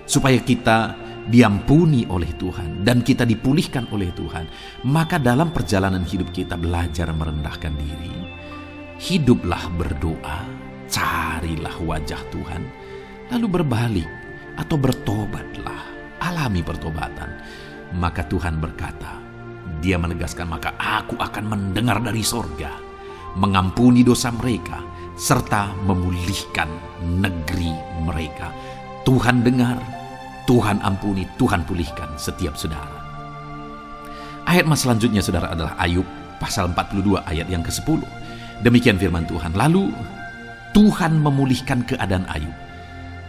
S2: supaya kita diampuni oleh Tuhan, dan kita dipulihkan oleh Tuhan, maka dalam perjalanan hidup kita belajar merendahkan diri. Hiduplah berdoa, carilah wajah Tuhan, lalu berbalik atau bertobatlah, alami pertobatan. Maka Tuhan berkata, Dia menegaskan, maka aku akan mendengar dari sorga, mengampuni dosa mereka, serta memulihkan negeri mereka. Tuhan dengar, Tuhan ampuni, Tuhan pulihkan setiap saudara. Ayat selanjutnya saudara adalah Ayub pasal 42 ayat yang ke-10. Demikian firman Tuhan. Lalu Tuhan memulihkan keadaan Ayub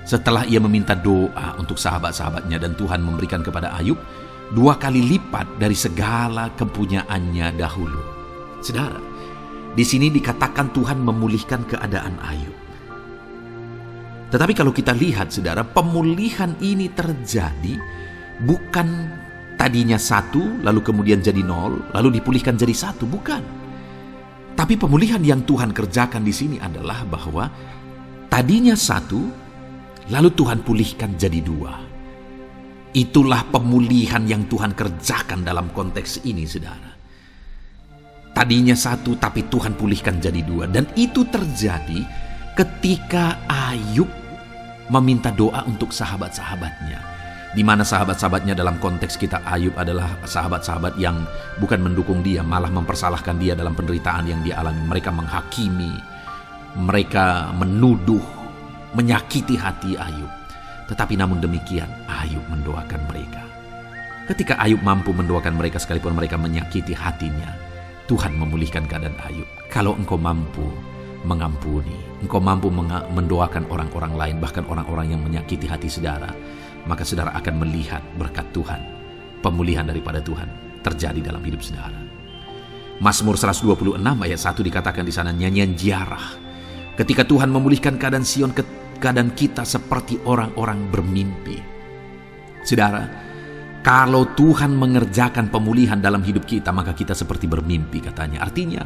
S2: setelah ia meminta doa untuk sahabat-sahabatnya, dan Tuhan memberikan kepada Ayub 2 kali lipat dari segala kepunyaannya dahulu. Saudara, di sini dikatakan Tuhan memulihkan keadaan Ayub. Tetapi kalau kita lihat saudara, pemulihan ini terjadi bukan tadinya 1 lalu kemudian jadi 0 lalu dipulihkan jadi 1, bukan. Tapi pemulihan yang Tuhan kerjakan di sini adalah bahwa tadinya 1 lalu Tuhan pulihkan jadi 2. Itulah pemulihan yang Tuhan kerjakan dalam konteks ini saudara. Tadinya 1 tapi Tuhan pulihkan jadi 2. Dan itu terjadi ketika Ayub meminta doa untuk sahabat-sahabatnya. Di mana sahabat-sahabatnya dalam konteks kita Ayub adalah sahabat-sahabat yang bukan mendukung dia, malah mempersalahkan dia dalam penderitaan yang dia alami. Mereka menghakimi Mereka menuduh, menyakiti hati Ayub. Tetapi namun demikian, Ayub mendoakan mereka. Ketika Ayub mampu mendoakan mereka sekalipun mereka menyakiti hatinya, Tuhan memulihkan keadaan Ayub. Kalau engkau mampu mengampuni, engkau mampu mendoakan orang-orang lain, bahkan orang-orang yang menyakiti hati saudara, maka saudara akan melihat berkat Tuhan, pemulihan daripada Tuhan terjadi dalam hidup saudara. Mazmur 126 ayat 1 dikatakan di sana, nyanyian ziarah. Ketika Tuhan memulihkan keadaan Sion, keadaan kita seperti orang-orang bermimpi. Saudara, kalau Tuhan mengerjakan pemulihan dalam hidup kita, maka kita seperti bermimpi katanya. Artinya,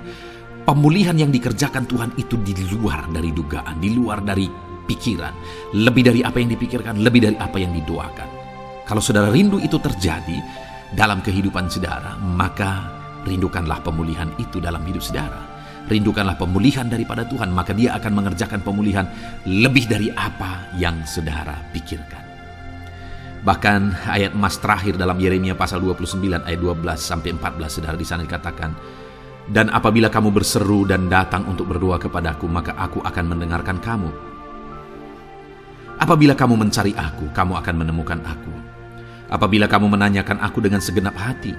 S2: pemulihan yang dikerjakan Tuhan itu di luar dari dugaan, di luar dari pikiran, lebih dari apa yang dipikirkan, lebih dari apa yang didoakan. Kalau saudara rindu itu terjadi dalam kehidupan saudara, maka rindukanlah pemulihan itu dalam hidup saudara. Rindukanlah pemulihan daripada Tuhan, maka Dia akan mengerjakan pemulihan lebih dari apa yang saudara pikirkan. Bahkan ayat emas terakhir dalam Yeremia pasal 29 ayat 12-14 saudara, di sana dikatakan, dan apabila kamu berseru dan datang untuk berdoa kepadaku, maka aku akan mendengarkan kamu. Apabila kamu mencari aku, kamu akan menemukan aku. Apabila kamu menanyakan aku dengan segenap hati,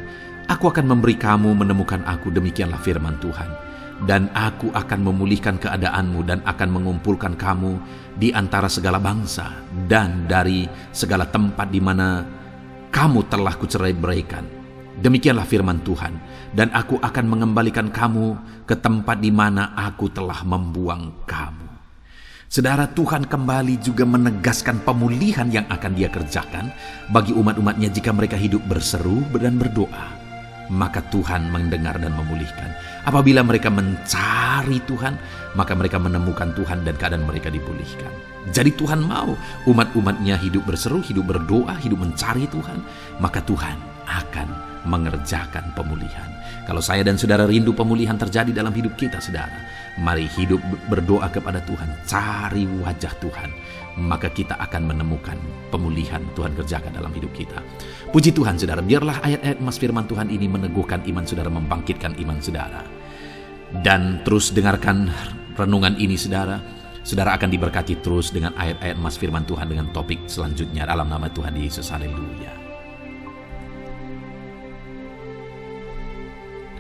S2: aku akan memberi kamu menemukan aku, demikianlah firman Tuhan. Dan aku akan memulihkan keadaanmu dan akan mengumpulkan kamu di antara segala bangsa dan dari segala tempat di mana kamu telah kucerai-beraikan. Demikianlah firman Tuhan. Dan aku akan mengembalikan kamu ke tempat di mana aku telah membuang kamu. Saudara, Tuhan kembali juga menegaskan pemulihan yang akan Dia kerjakan bagi umat-umatnya jika mereka hidup berseru dan berdoa. Maka Tuhan mendengar dan memulihkan. Apabila mereka mencari Tuhan, maka mereka menemukan Tuhan dan keadaan mereka dipulihkan. Jadi Tuhan mau umat-umatnya hidup berseru, hidup berdoa, hidup mencari Tuhan, maka Tuhan akan mengerjakan pemulihan. Kalau saya dan saudara rindu pemulihan terjadi dalam hidup kita, saudara, mari hidup berdoa kepada Tuhan, cari wajah Tuhan, maka kita akan menemukan pemulihan Tuhan kerjakan dalam hidup kita. Puji Tuhan saudara, biarlah ayat-ayat emas firman Tuhan ini meneguhkan iman saudara, membangkitkan iman saudara. Dan terus dengarkan renungan ini saudara. Saudara akan diberkati terus dengan ayat-ayat emas firman Tuhan dengan topik selanjutnya dalam nama Tuhan Yesus. Haleluya.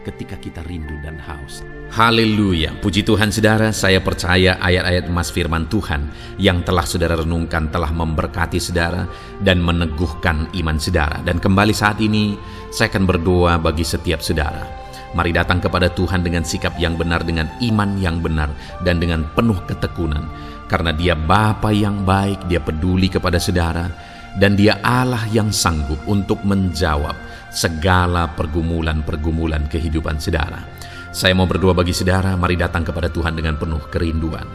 S2: Ketika kita rindu dan haus. Haleluya, puji Tuhan saudara, saya percaya ayat-ayat emas firman Tuhan yang telah saudara renungkan telah memberkati saudara dan meneguhkan iman saudara. Dan kembali saat ini saya akan berdoa bagi setiap saudara. Mari datang kepada Tuhan dengan sikap yang benar, dengan iman yang benar, dan dengan penuh ketekunan. Karena Dia Bapa yang baik, Dia peduli kepada saudara, dan Dia Allah yang sanggup untuk menjawab segala pergumulan-pergumulan kehidupan saudara. Saya mau berdoa bagi saudara, mari datang kepada Tuhan dengan penuh kerinduan.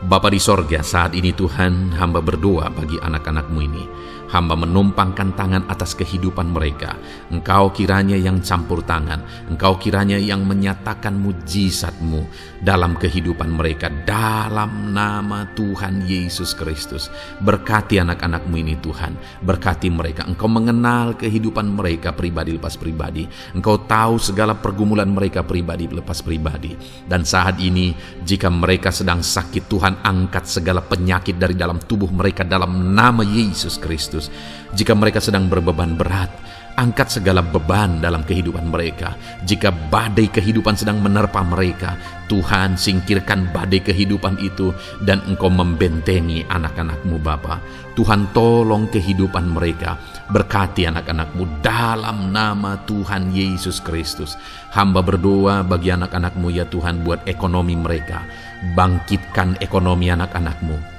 S2: Bapa di sorga, saat ini Tuhan, hamba berdoa bagi anak-anak-Mu ini. Hamba menumpangkan tangan atas kehidupan mereka. Engkau kiranya yang campur tangan. Engkau kiranya yang menyatakan mujizat-Mu dalam kehidupan mereka. Dalam nama Tuhan Yesus Kristus. Berkati anak-anak-Mu ini Tuhan. Berkati mereka. Engkau mengenal kehidupan mereka pribadi lepas pribadi. Engkau tahu segala pergumulan mereka pribadi lepas pribadi. Dan saat ini jika mereka sedang sakit, Tuhan angkat segala penyakit dari dalam tubuh mereka dalam nama Yesus Kristus. Jika mereka sedang berbeban berat, angkat segala beban dalam kehidupan mereka. Jika badai kehidupan sedang menerpa mereka, Tuhan singkirkan badai kehidupan itu dan Engkau membentengi anak-anak-Mu Bapa. Tuhan tolong kehidupan mereka. Berkati anak-anak-Mu dalam nama Tuhan Yesus Kristus. Hamba berdoa bagi anak-anak-Mu ya Tuhan, buat ekonomi mereka. Bangkitkan ekonomi anak-anak-Mu.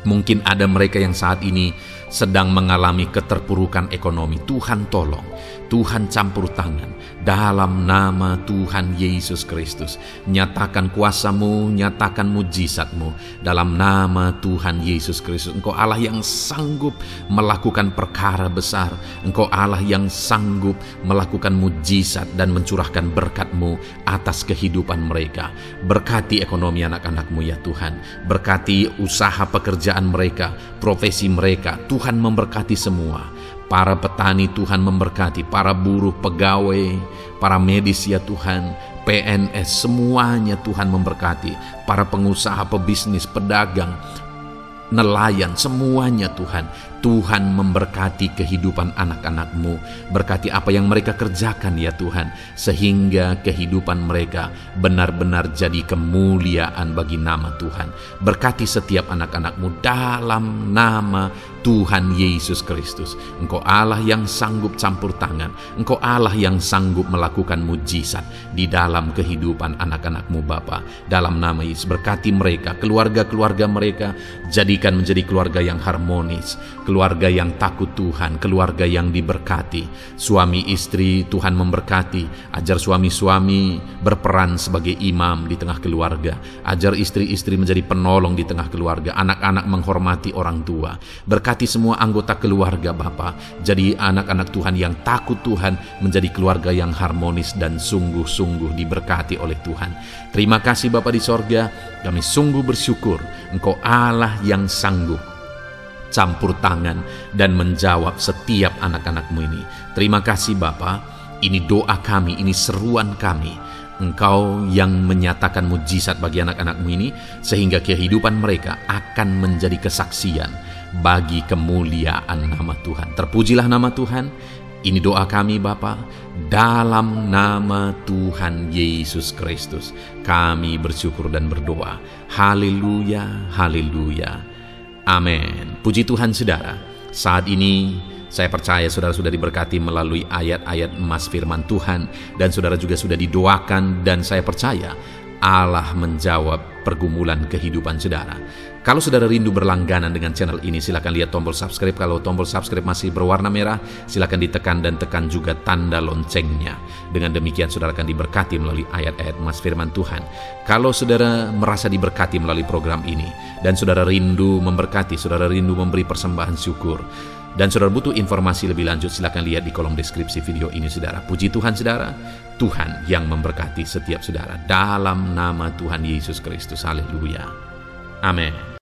S2: Mungkin ada mereka yang saat ini sedang mengalami keterpurukan ekonomi. Tuhan tolong, Tuhan campur tangan dalam nama Tuhan Yesus Kristus. Nyatakan kuasa-Mu, nyatakan mujizat-Mu dalam nama Tuhan Yesus Kristus. Engkau Allah yang sanggup melakukan perkara besar. Engkau Allah yang sanggup melakukan mujizat dan mencurahkan berkat-Mu atas kehidupan mereka. Berkati ekonomi anak-anak-Mu ya Tuhan. Berkati usaha pekerjaan mereka, profesi mereka. Tuhan memberkati semua. Para petani Tuhan memberkati, para buruh, pegawai, para medis ya Tuhan,
S1: PNS, semuanya Tuhan memberkati. Para pengusaha, pebisnis, pedagang, nelayan, semuanya Tuhan. Tuhan memberkati kehidupan anak-anak-Mu. Berkati apa yang mereka kerjakan ya Tuhan, sehingga kehidupan mereka benar-benar jadi kemuliaan bagi nama Tuhan. Berkati setiap anak-anak-Mu dalam nama Tuhan Yesus Kristus. Engkau Allah yang sanggup campur tangan. Engkau Allah yang sanggup melakukan mujizat di dalam kehidupan anak-anak-Mu Bapa. Dalam nama Yesus, berkati mereka, keluarga-keluarga mereka, jadikan menjadi keluarga yang harmonis, keluarga yang takut Tuhan, keluarga yang diberkati. Suami istri Tuhan memberkati. Ajar suami-suami berperan sebagai imam di tengah keluarga. Ajar istri-istri menjadi penolong di tengah keluarga. Anak-anak menghormati orang tua. Berkati semua anggota keluarga Bapa. Jadi anak-anak Tuhan yang takut Tuhan, menjadi keluarga yang harmonis dan sungguh-sungguh diberkati oleh Tuhan. Terima kasih Bapa di sorga. Kami sungguh bersyukur Engkau Allah yang sanggup campur tangan dan menjawab setiap anak-anak-Mu ini. Terima kasih Bapa. Ini doa kami, ini seruan kami. Engkau yang menyatakan mujizat bagi anak-anak-Mu ini, sehingga kehidupan mereka akan menjadi kesaksian bagi kemuliaan nama Tuhan. Terpujilah nama Tuhan. Ini doa kami Bapa, dalam nama Tuhan Yesus Kristus. Kami bersyukur dan berdoa. Haleluya, haleluya. Amin. Puji Tuhan saudara. Saat ini saya percaya saudara sudah diberkati melalui ayat-ayat emas firman Tuhan, dan saudara juga sudah didoakan, dan saya percaya Allah menjawab pergumulan kehidupan saudara. Kalau saudara rindu berlangganan dengan channel ini, silakan lihat tombol subscribe. Kalau tombol subscribe masih berwarna merah, silakan ditekan dan tekan juga tanda loncengnya. Dengan demikian saudara akan diberkati melalui ayat-ayat emas firman Tuhan. Kalau saudara merasa diberkati melalui program ini, dan saudara rindu memberkati, saudara rindu memberi persembahan syukur, dan saudara butuh informasi lebih lanjut, silakan lihat di kolom deskripsi video ini saudara. Puji Tuhan saudara, Tuhan yang memberkati setiap saudara dalam nama Tuhan Yesus Kristus. Haleluya. Amin.